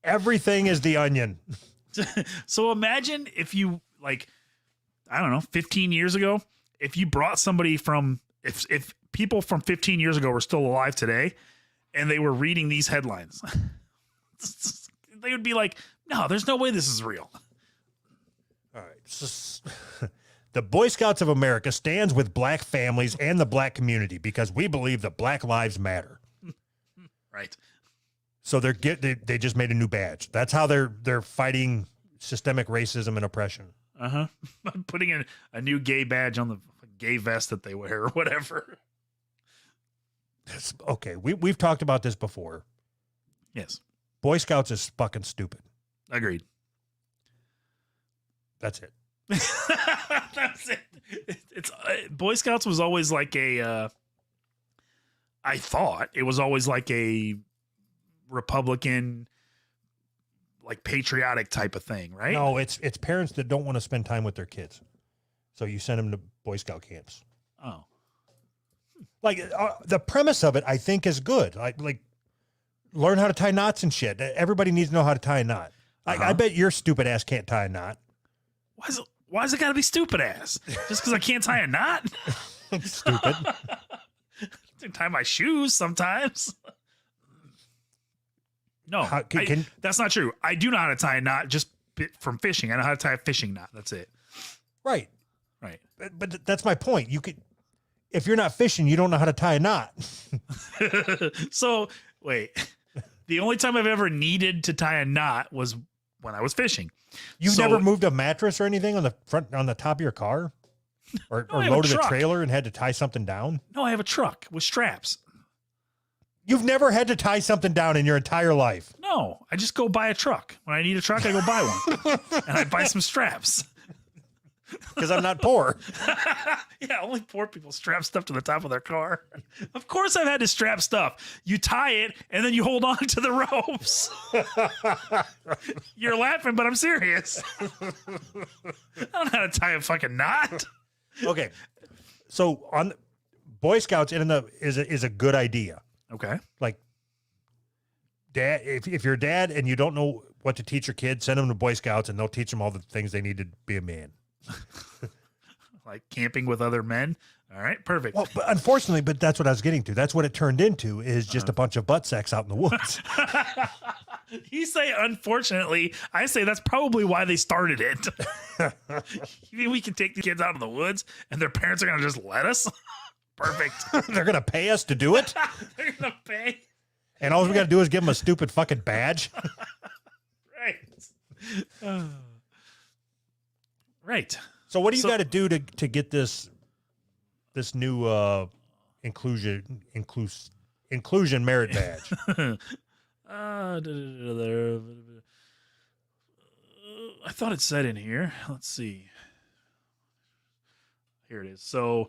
Everything is the Onion. So imagine if you, like, I don't know, 15 years ago, if you brought somebody from, if people from 15 years ago were still alive today and they were reading these headlines, they would be like, no, there's no way this is real. All right. So, the Boy Scouts of America stands with black families and the black community because we believe that Black Lives Matter. Right. So they just made a new badge. That's how they're fighting systemic racism and oppression. Uh-huh. Putting in a new gay badge on the gay vest that they wear or whatever. Okay. We've talked about this before. Yes. Boy Scouts is fucking stupid. Agreed. That's it. That's it. It's Boy Scouts was always like I thought it was always like a Republican, like patriotic type of thing, right? No, it's parents that don't want to spend time with their kids. So you send them to Boy Scout camps. Oh. Like the premise of it, I think, is good. Like learn how to tie knots and shit. Everybody needs to know how to tie a knot. I bet your stupid ass can't tie a knot. Why is it gotta be stupid ass? Just because I can't tie a knot? Stupid. I can tie my shoes sometimes. No, that's not true. I do know how to tie a knot just from fishing. I know how to tie a fishing knot. That's it. Right. Right. But that's my point. You could, if you're not fishing, you don't know how to tie a knot. So wait, the only time I've ever needed to tie a knot was when I was fishing. You've never moved a mattress or anything on the top of your car, or loaded a trailer and had to tie something down? No, I have a truck with straps. You've never had to tie something down in your entire life. No, I just go buy a truck. When I need a truck, I go buy one, and I buy some straps. Because I'm not poor. Yeah, only poor people strap stuff to the top of their car. Of course I've had to strap stuff. You tie it, and then you hold on to the ropes. You're laughing, but I'm serious. I don't know how to tie a fucking knot. Okay. So on Boy Scouts is a good idea. Okay. Like, dad, if you're a dad and you don't know what to teach your kids, send them to Boy Scouts and they'll teach them all the things they need to be a man. Like camping with other men. All right, perfect. Well, but unfortunately, that's what I was getting to. That's what it turned into, is just a bunch of butt sex out in the woods. You say unfortunately, I say that's probably why they started it. You mean we can take the kids out in the woods and their parents are going to just let us? Perfect. They're going to pay us to do it? They're going to pay. And all we got to do is give them a stupid fucking badge? Right. Right. So what do you got to do to get this new inclusion merit badge? I thought it said in here. Let's see. Here it is. So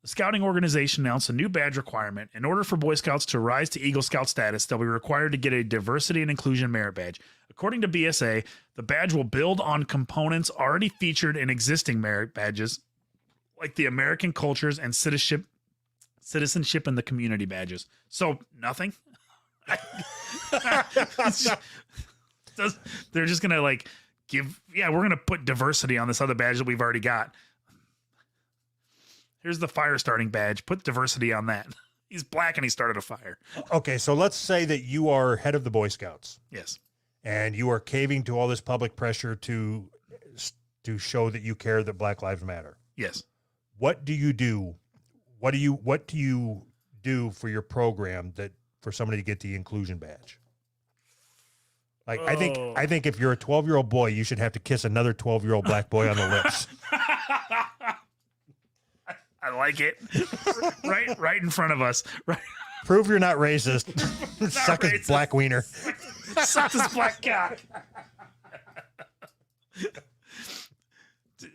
the scouting organization announced a new badge requirement. In order for Boy Scouts to rise to Eagle Scout status, they'll be required to get a diversity and inclusion merit badge. According to BSA, the badge will build on components already featured in existing merit badges, like the American cultures and citizenship and the community badges. So nothing. They're just gonna like we're gonna put diversity on this other badge that we've already got. Here's the fire starting badge. Put diversity on that. He's black and he started a fire. Okay, so let's say that you are head of the Boy Scouts. Yes. And you are caving to all this public pressure to show that you care that Black Lives Matter. Yes. What do you do? What do you do for your program for somebody to get the inclusion badge? Like, I think if you're a 12-year-old boy, you should have to kiss another 12-year-old black boy on the lips. I like it. Right in front of us. Right. Prove you're not racist. Suck his black wiener. Suck this black cock.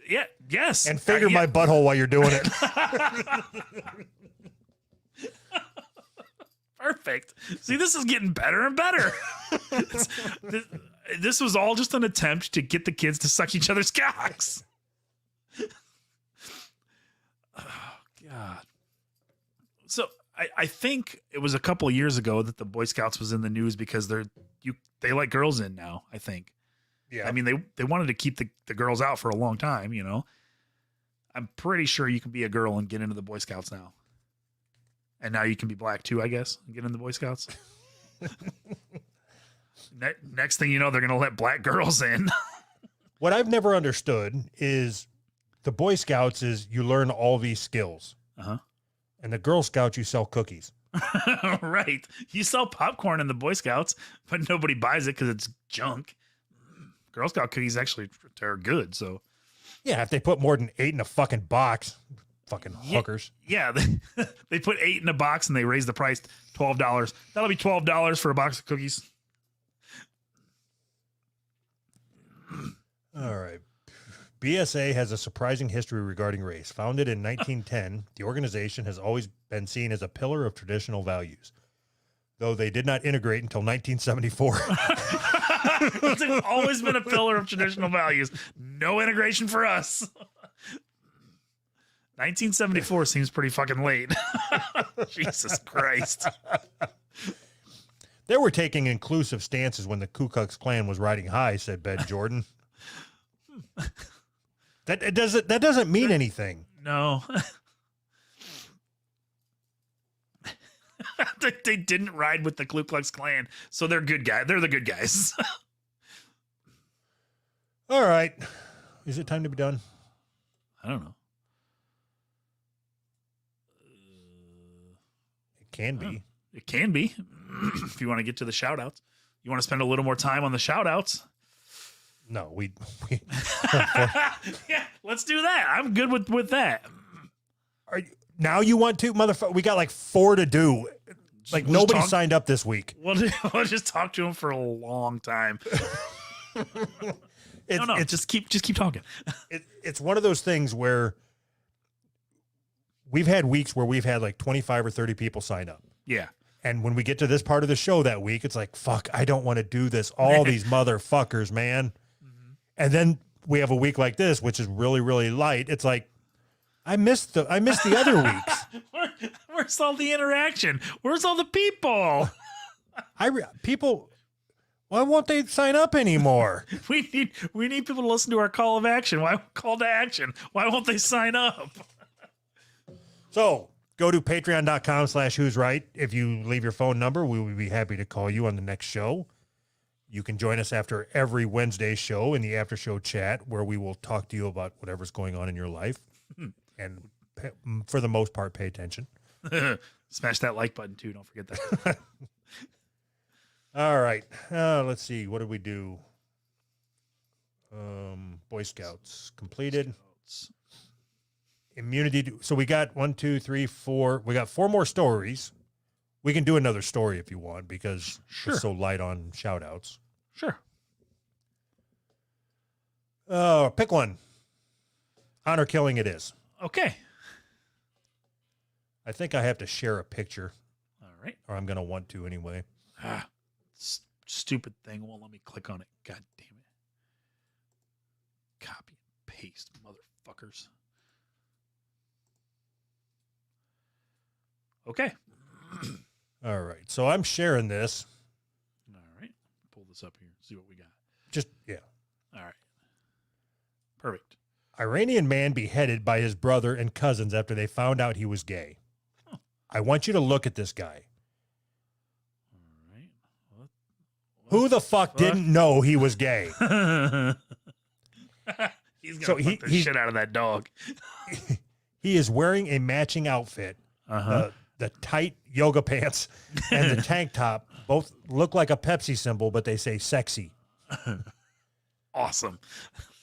Yeah. Yes. And finger my butthole while you're doing it. Perfect. See, this is getting better and better. This was all just an attempt to get the kids to suck each other's cocks. Oh, God. So I think it was a couple of years ago that the Boy Scouts was in the news because they let girls in now, I think. Yeah. I mean, they wanted to keep the girls out for a long time, you know. I'm pretty sure you can be a girl and get into the Boy Scouts now. And now you can be black too, I guess, and get in the Boy Scouts. Next thing you know, they're going to let black girls in. What I've never understood is the Boy Scouts is you learn all these skills. Uh-huh. And the Girl Scouts, you sell cookies. Right. You sell popcorn in the Boy Scouts, but nobody buys it because it's junk. Girl Scout cookies actually are good, so. Yeah, if they put more than 8 in a fucking box, fucking hookers. Yeah, they put 8 in a box and they raise the price $12. That'll be $12 for a box of cookies. All right. BSA has a surprising history regarding race. Founded in 1910, the organization has always been seen as a pillar of traditional values, though they did not integrate until 1974. It's always been a pillar of traditional values. No integration for us. 1974 seems pretty fucking late. Jesus Christ. They were taking inclusive stances when the Ku Klux Klan was riding high, said Ben Jordan. That doesn't mean anything. No. They didn't ride with the Ku Klux Klan, so they're good guys. They're the good guys. All right. Is it time to be done? I don't know. It can be. It can be. If you want to get to the shout outs. You want to spend a little more time on the shout outs? No, we Yeah, let's do that. I'm good with that. now you want to, motherfucker? We got like 4 to do. Like We'll nobody talk- signed up this week. We'll just talk to him for a long time. Just keep talking. It's one of those things where we've had weeks where we've had like 25 or 30 people sign up. Yeah. And when we get to this part of the show that week, it's like, fuck, I don't want to do this. All these motherfuckers, man. Mm-hmm. And then we have a week like this, which is really, really light. It's like, I missed the other weeks. Where's all the interaction? Where's all the people? People, why won't they sign up anymore? We need people to listen to our call of action. Why call to action? Why won't they sign up? So go to patreon.com/who's right. If you leave your phone number, we will be happy to call you on the next show. You can join us after every Wednesday show in the after show chat where we will talk to you about whatever's going on in your life. And for the most part, pay attention. Smash that like button too. Don't forget that. All right. Let's see. What did we do? Boy Scouts completed. Immunity. So we got 1, 2, 3, 4. We got 4 more stories. We can do another story if you want because it's so light on shout outs. Sure. Pick one. Honor killing it is. Okay. I think I have to share a picture. All right. Or I'm going to want to anyway. Stupid thing won't let me click on it. God damn it. Copy and paste, motherfuckers. Okay. All right. So I'm sharing this. All right. Pull this up here. See what we got. Yeah. All right. Perfect. Iranian man beheaded by his brother and cousins after they found out he was gay. Huh. I want you to look at this guy. All right. What Who the fuck didn't know he was gay? He's going to fuck the shit out of that dog. He is wearing a matching outfit. Uh-huh. The tight yoga pants and the tank top both look like a Pepsi symbol, but they say sexy. Awesome.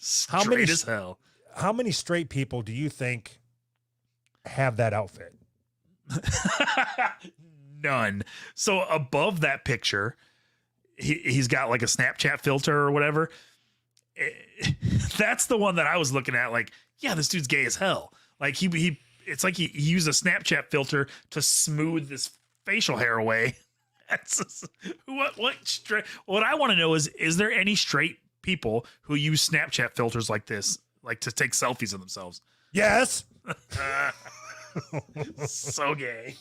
Straight as hell. How many straight people do you think have that outfit? None. So above that picture, he's got like a Snapchat filter or whatever. That's the one that I was looking at. Like, yeah, this dude's gay as hell. Like it's like he used a Snapchat filter to smooth this facial hair away. That's just, what I want to know is there any straight people who use Snapchat filters like this, like to take selfies of themselves? Yes. So gay.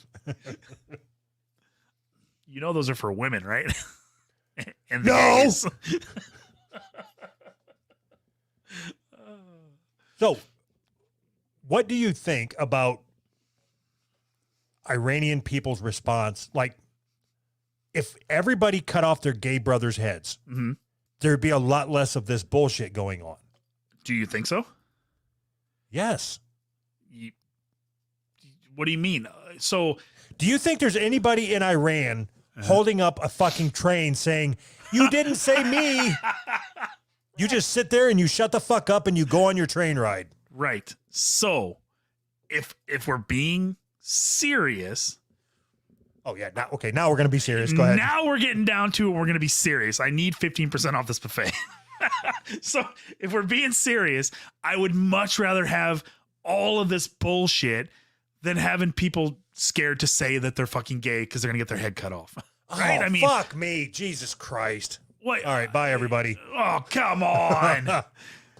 You know those are for women, right? And the gays. So, what do you think about Iranian people's response. Like, if everybody cut off their gay brothers' heads, there'd be a lot less of this bullshit going on. Do you think so? Yes. What do you mean? So, do you think there's anybody in Iran holding up a fucking train saying, "You didn't say me"? You just sit there and you shut the fuck up and you go on your train ride. Right. So, if we're being serious. Oh, yeah. Now, okay, now we're going to be serious. Go ahead. Now we're getting down to it. We're going to be serious. I need 15% off this buffet. So, if we're being serious, I would much rather have all of this bullshit than having people scared to say that they're fucking gay because they're going to get their head cut off. Right? Oh, I mean, fuck me. Jesus Christ. What? All right. Bye, everybody. Oh, come on.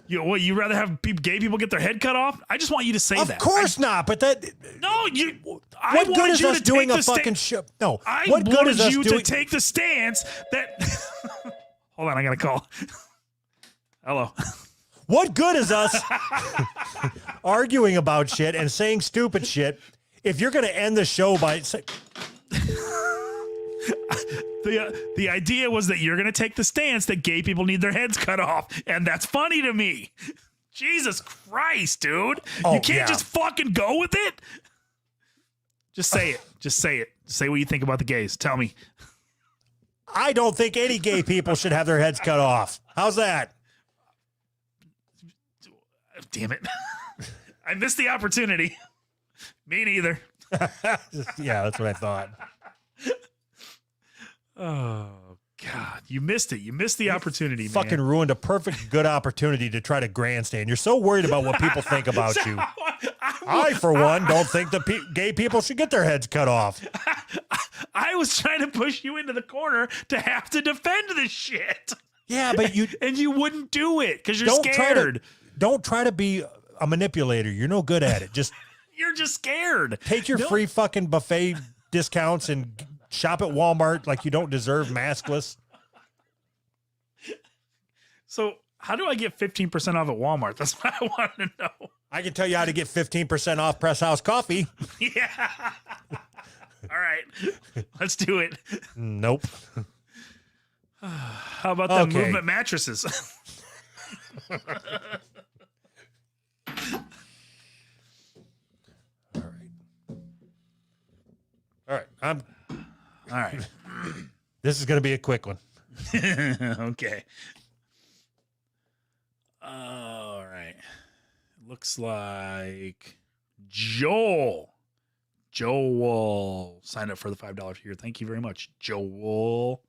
You rather have gay people get their head cut off? I just want you to say that. Of course not, but that... No, you... What good is us doing a fucking show? No. I what good is wanted us you doing... to take the stance that... Hold on, I got a call. Hello. What good is us arguing about shit and saying stupid shit if you're going to end the show by... The idea was that you're going to take the stance that gay people need their heads cut off, and that's funny to me. Jesus Christ, dude. You can't just fucking go with it? Just say it. Just say it. Say what you think about the gays. Tell me. I don't think any gay people should have their heads cut off. How's that? Damn it. I missed the opportunity. Me neither. Yeah, that's what I thought. Oh, God. You missed it. You missed the opportunity, man. Fucking ruined a perfect good opportunity to try to grandstand. You're so worried about what people think about you. I, for one, don't think the gay people should get their heads cut off. I was trying to push you into the corner to have to defend this shit. Yeah, but you... And you wouldn't do it because you're scared. Don't try to be a manipulator. You're no good at it. You're just scared. Take your free fucking buffet discounts and shop at Walmart like you don't deserve maskless. So how do I get 15% off at Walmart? That's what I want to know. I can tell you how to get 15% off Press House Coffee. Yeah. All right. Let's do it. Nope. How about the movement mattresses? All right. All right. This is going to be a quick one. Okay. All right. Looks like Joel signed up for the $5 tier. Thank you very much, Joel.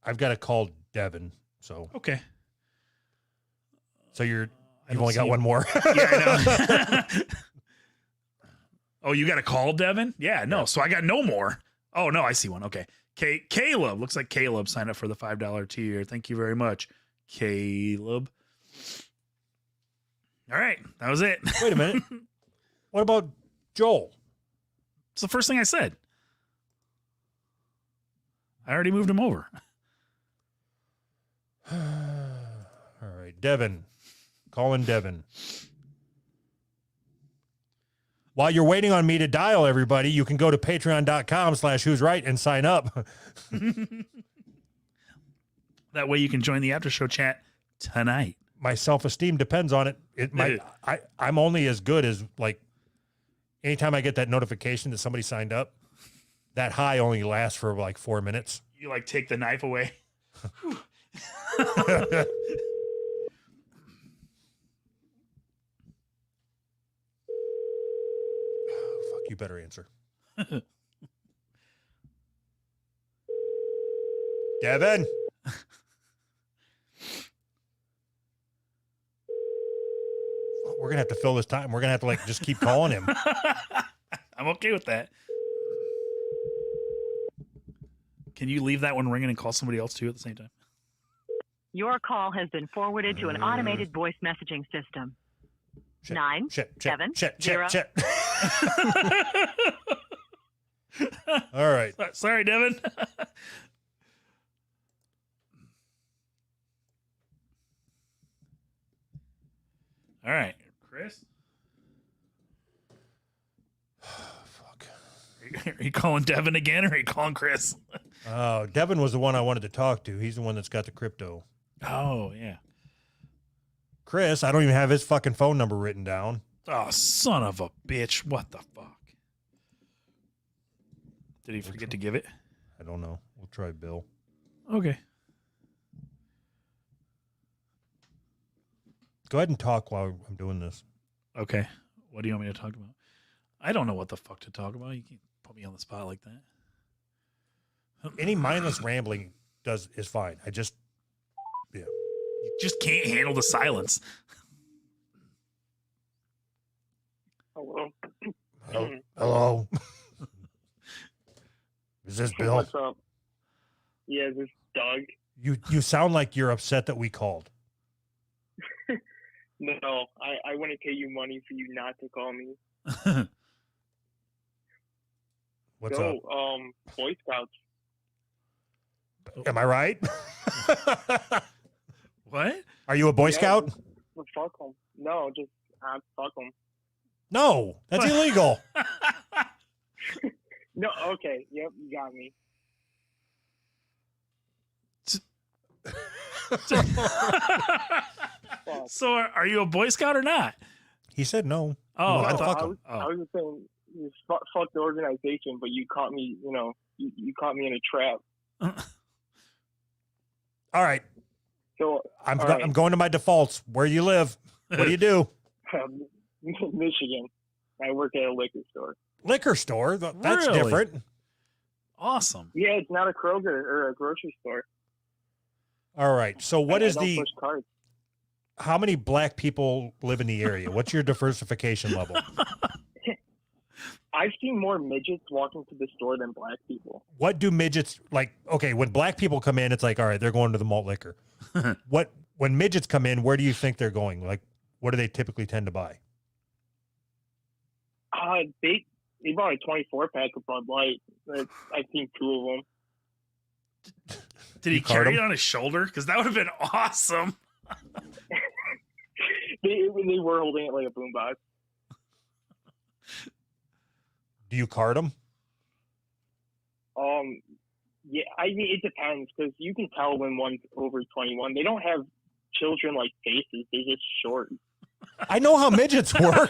I've got to call Devin. So okay. So you've only got one more. Yeah, I know. Oh, you got to call Devin? Yeah, no. So I got no more. Oh no, I see one. Okay. Caleb. Looks like Caleb signed up for the $5 tier. Thank you very much, Caleb. All right. That was it. Wait a minute. What about Joel? It's the first thing I said. I already moved him over. All right. Devin. Calling Devin. While you're waiting on me to dial everybody, you can go to patreon.com/who's right and sign up. That way you can join the after show chat tonight. My self-esteem depends on it. I'm only as good as, like, anytime I get that notification that somebody signed up, that high only lasts for like 4 minutes. You like take the knife away. You better answer. Devin. We're going to have to fill this time. We're going to have to like just keep calling him. I'm okay with that. Can you leave that one ringing and call somebody else too at the same time? Your call has been forwarded to an automated voice messaging system. Shit, 9 7 0. All right. Sorry, Devin. All right, Chris. Fuck. Are you calling Devin again, or are you calling Chris? Oh, Devin was the one I wanted to talk to. He's the one that's got the crypto. Oh yeah. Chris, I don't even have his fucking phone number written down. Oh, son of a bitch! What the fuck? Did he forget to give it? I don't know. We'll try Bill. Okay. Go ahead and talk while I'm doing this. Okay. What do you want me to talk about? I don't know what the fuck to talk about. You can't put me on the spot like that. Any mindless rambling is fine. You just can't handle the silence. Hello. Hello. Is this Bill? What's up? Yeah, this is Doug. You sound like you're upset that we called. No, I wouldn't pay you money for you not to call me. What's up? Boy Scouts. Am I right? What? Are you a Boy Yeah, Scout? Well, fuck them. No, just fuck them. No, that's illegal. No, okay. Yep, you got me. Fuck. So are you a Boy Scout or not? He said no. Oh, Well, I fuck thought. him. I was just saying, you fuck the organization, but you caught me. You know, you caught me in a trap. All right. So I'm all right. I'm going to my defaults. Where you live? What do you do? Michigan. I work at a liquor store. Liquor store? That's Really? different. Awesome. Yeah, it's not a Kroger or a grocery store. All right. So what I is don't the push cards. how many black people live in the area? What's your diversification level? I've seen more midgets walking to the store than black people. What do midgets like? Okay, when black people come in, it's like, all right, they're going to the malt liquor. When midgets come in, where do you think they're going? Like, what do they typically tend to buy? They bought a 24-pack of Bud Light. I've seen 2 of them. Did he You card carry him? it on his shoulder? Because that would have been awesome. They were holding it like a boombox. Do you card them? Yeah, I mean it depends because you can tell when one's over 21. They don't have children-like faces; they're just short. I know how midgets work.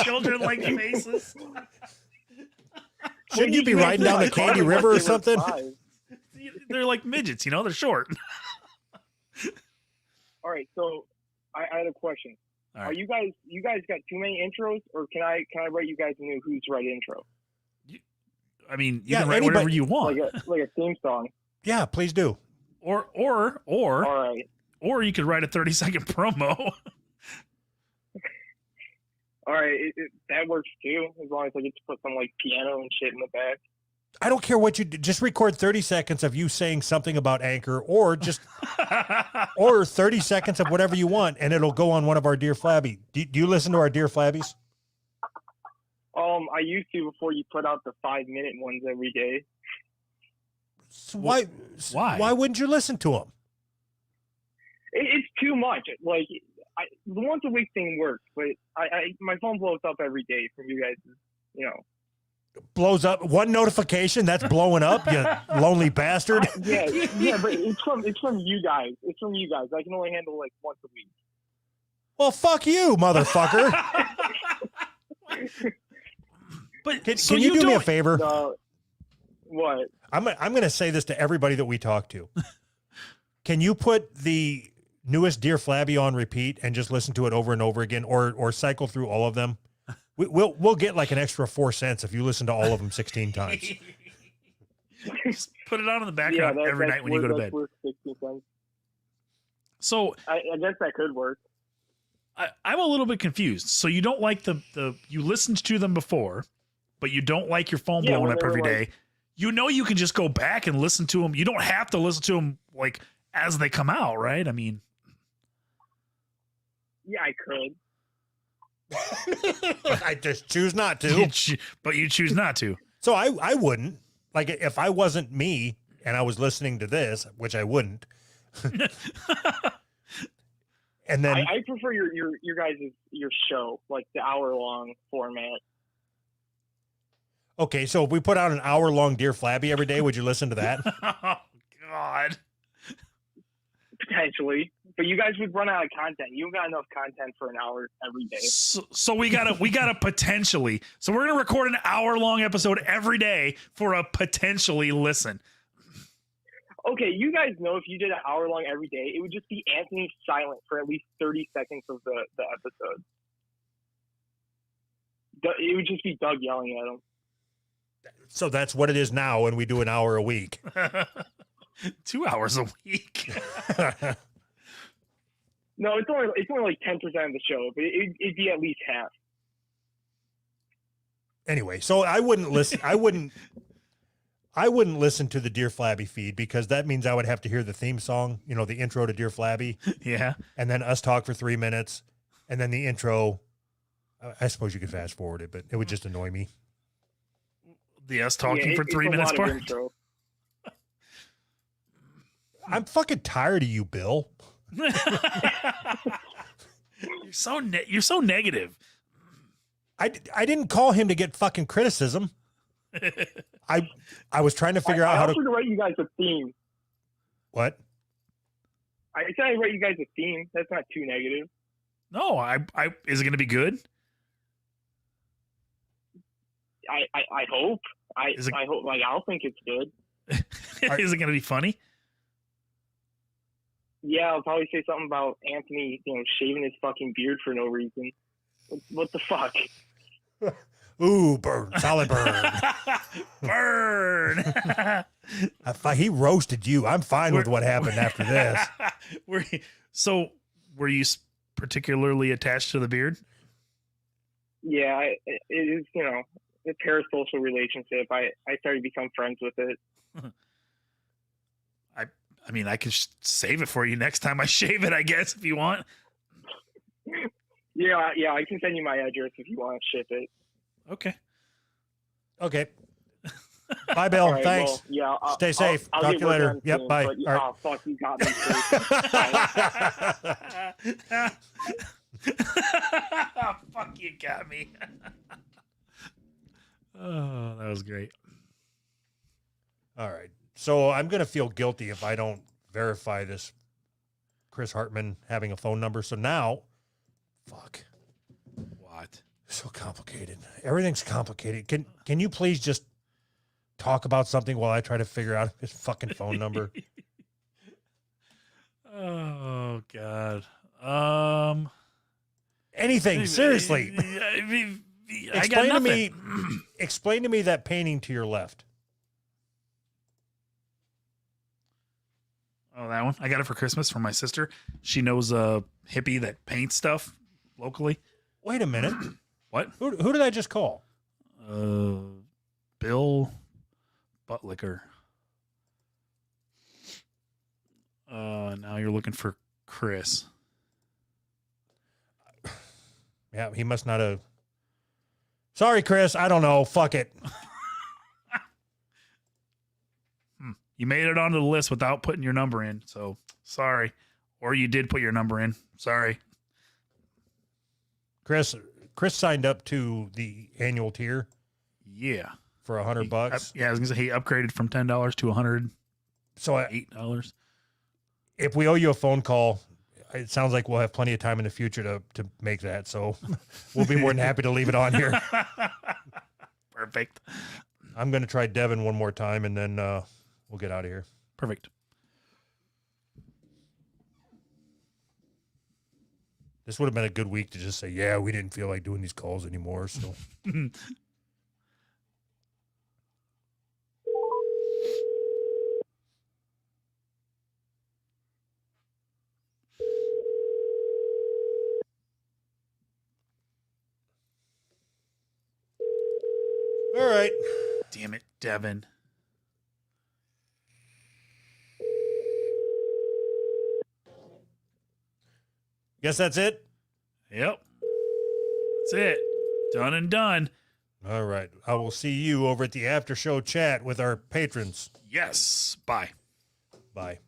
Children like faces. Shouldn't you be riding down the Candy River or something? They're like midgets, you know. They're short. All right, so I had a question. All right. Are you guys got too many intros, or can I write you guys a new Who's Right intro, I mean, you Yeah, can write whatever anybody- you want, like a theme song? Yeah, please do. or All right, or you could write a 30-second promo. all right, that works too, as long as I get to put some like piano and shit in the back. I don't care what you do. Just record 30 seconds of you saying something about Anchor or just or 30 seconds of whatever you want, and it'll go on one of our Dear Flabby. Do you listen to our Dear Flabbies? I used to before you put out the 5-minute ones every day. So why? Why? Why wouldn't you listen to them? It's too much. Like the once a week thing works, but my phone blows up every day from you guys. You know. Blows up one notification. That's blowing up. You lonely bastard. Yeah, but it's from you guys. It's from you guys. I can only handle like once a week. Well, fuck you, motherfucker. But Can so you do me a don't- favor? What? I'm going to say this to everybody that we talk to. Can you put the newest Dear Flabby on repeat and just listen to it over and over again, or cycle through all of them? We'll get like an extra 4 cents if you listen to all of them 16 times. Just put it on in the background every night when you go to bed. Worth 60 cents. So I guess that could work. I'm a little bit confused. So you don't like the you listened to them before, but you don't like your phone Yeah, blowing when up they were every day. like- You know you can just go back and listen to them. You don't have to listen to them like as they come out, right? I mean, Yeah, I could. I just choose not you to. but you choose not to. So I wouldn't. Like, if I wasn't me and I was listening to this, which I wouldn't. And then I prefer your guys' your show, like the hour-long format. Okay, so if we put out an hour-long Dear Flabby every day, would you listen to that? Oh God. Potentially, but you guys would run out of content. You don't got enough content for an hour every day. So we gotta potentially. So we're gonna record an hour-long episode every day for a potentially listen. Okay, you guys know if you did an hour long every day, it would just be Anthony silent for at least 30 seconds of the episode. It would just be Doug yelling at him. So that's what it is now when we do an hour a week. 2 hours a week. No, it's only like 10% of the show, but it'd be at least half. Anyway, so I wouldn't listen. I wouldn't listen to the Dear Flabby feed because that means I would have to hear the theme song, you know, the intro to Dear Flabby, Yeah. and then us talk for 3 minutes, and then the intro. I suppose you could fast forward it, but it would just annoy me. The us talking for it's 3 a minutes lot of part. intro. I'm fucking tired of you, Bill. You're so negative. I didn't call him to get fucking criticism. I was trying to figure out I how offered to to write you guys a theme. what? I said I'd write you guys a theme. That's not too negative. No, I is it going to be good? I hope. Is it- I hope. Like, I'll think it's good. Is it going to be funny? Yeah, I'll probably say something about Anthony, shaving his fucking beard for no reason. What the fuck? Ooh, burn, solid burn. Burn. He roasted you. I'm fine with what happened after this. Were you particularly attached to the beard? Yeah, it is, a parasocial relationship. I started to become friends with it. I mean, I can save it for you next time I shave it, I guess, if you want. Yeah, I can send you my address if you want to ship it. Okay. Okay. Bye, Bill. All right, Thanks. well, yeah, Stay safe. I'll Talk get to you work later. on Yep, soon, bye. but, All right. Oh, fuck, you got me. Fuck, you got me. Oh, that was great. All right. So I'm going to feel guilty if I don't verify this Chris Hartman having a phone number. So now, fuck. What? So complicated. Everything's complicated. Can you please just talk about something while I try to figure out his fucking phone number? Oh, God. Anything, seriously. I got Explain to nothing. Explain to me that painting to your left. Oh, that one? I got it for Christmas from my sister. She knows a hippie that paints stuff locally. Wait a minute. What? Who did I just call? Bill Buttlicker. Now you're looking for Chris. Yeah, he must not have. Sorry, Chris. I don't know. Fuck it. You made it onto the list without putting your number in, so sorry. Or you did put your number in. Sorry. Chris signed up to the annual tier Yeah. for $100. Yeah, I was gonna say he upgraded from $10 to $108. So if we owe you a phone call, it sounds like we'll have plenty of time in the future to make that. So we'll be more than happy to leave it on here. Perfect. I'm going to try Devin one more time, and then we'll get out of here. Perfect. This would have been a good week to just say, yeah, we didn't feel like doing these calls anymore. So all right. Damn it, Devin. Guess that's it. Yep. That's it. Done and done. All right. I will see you over at the after show chat with our patrons. Yes. Bye. Bye.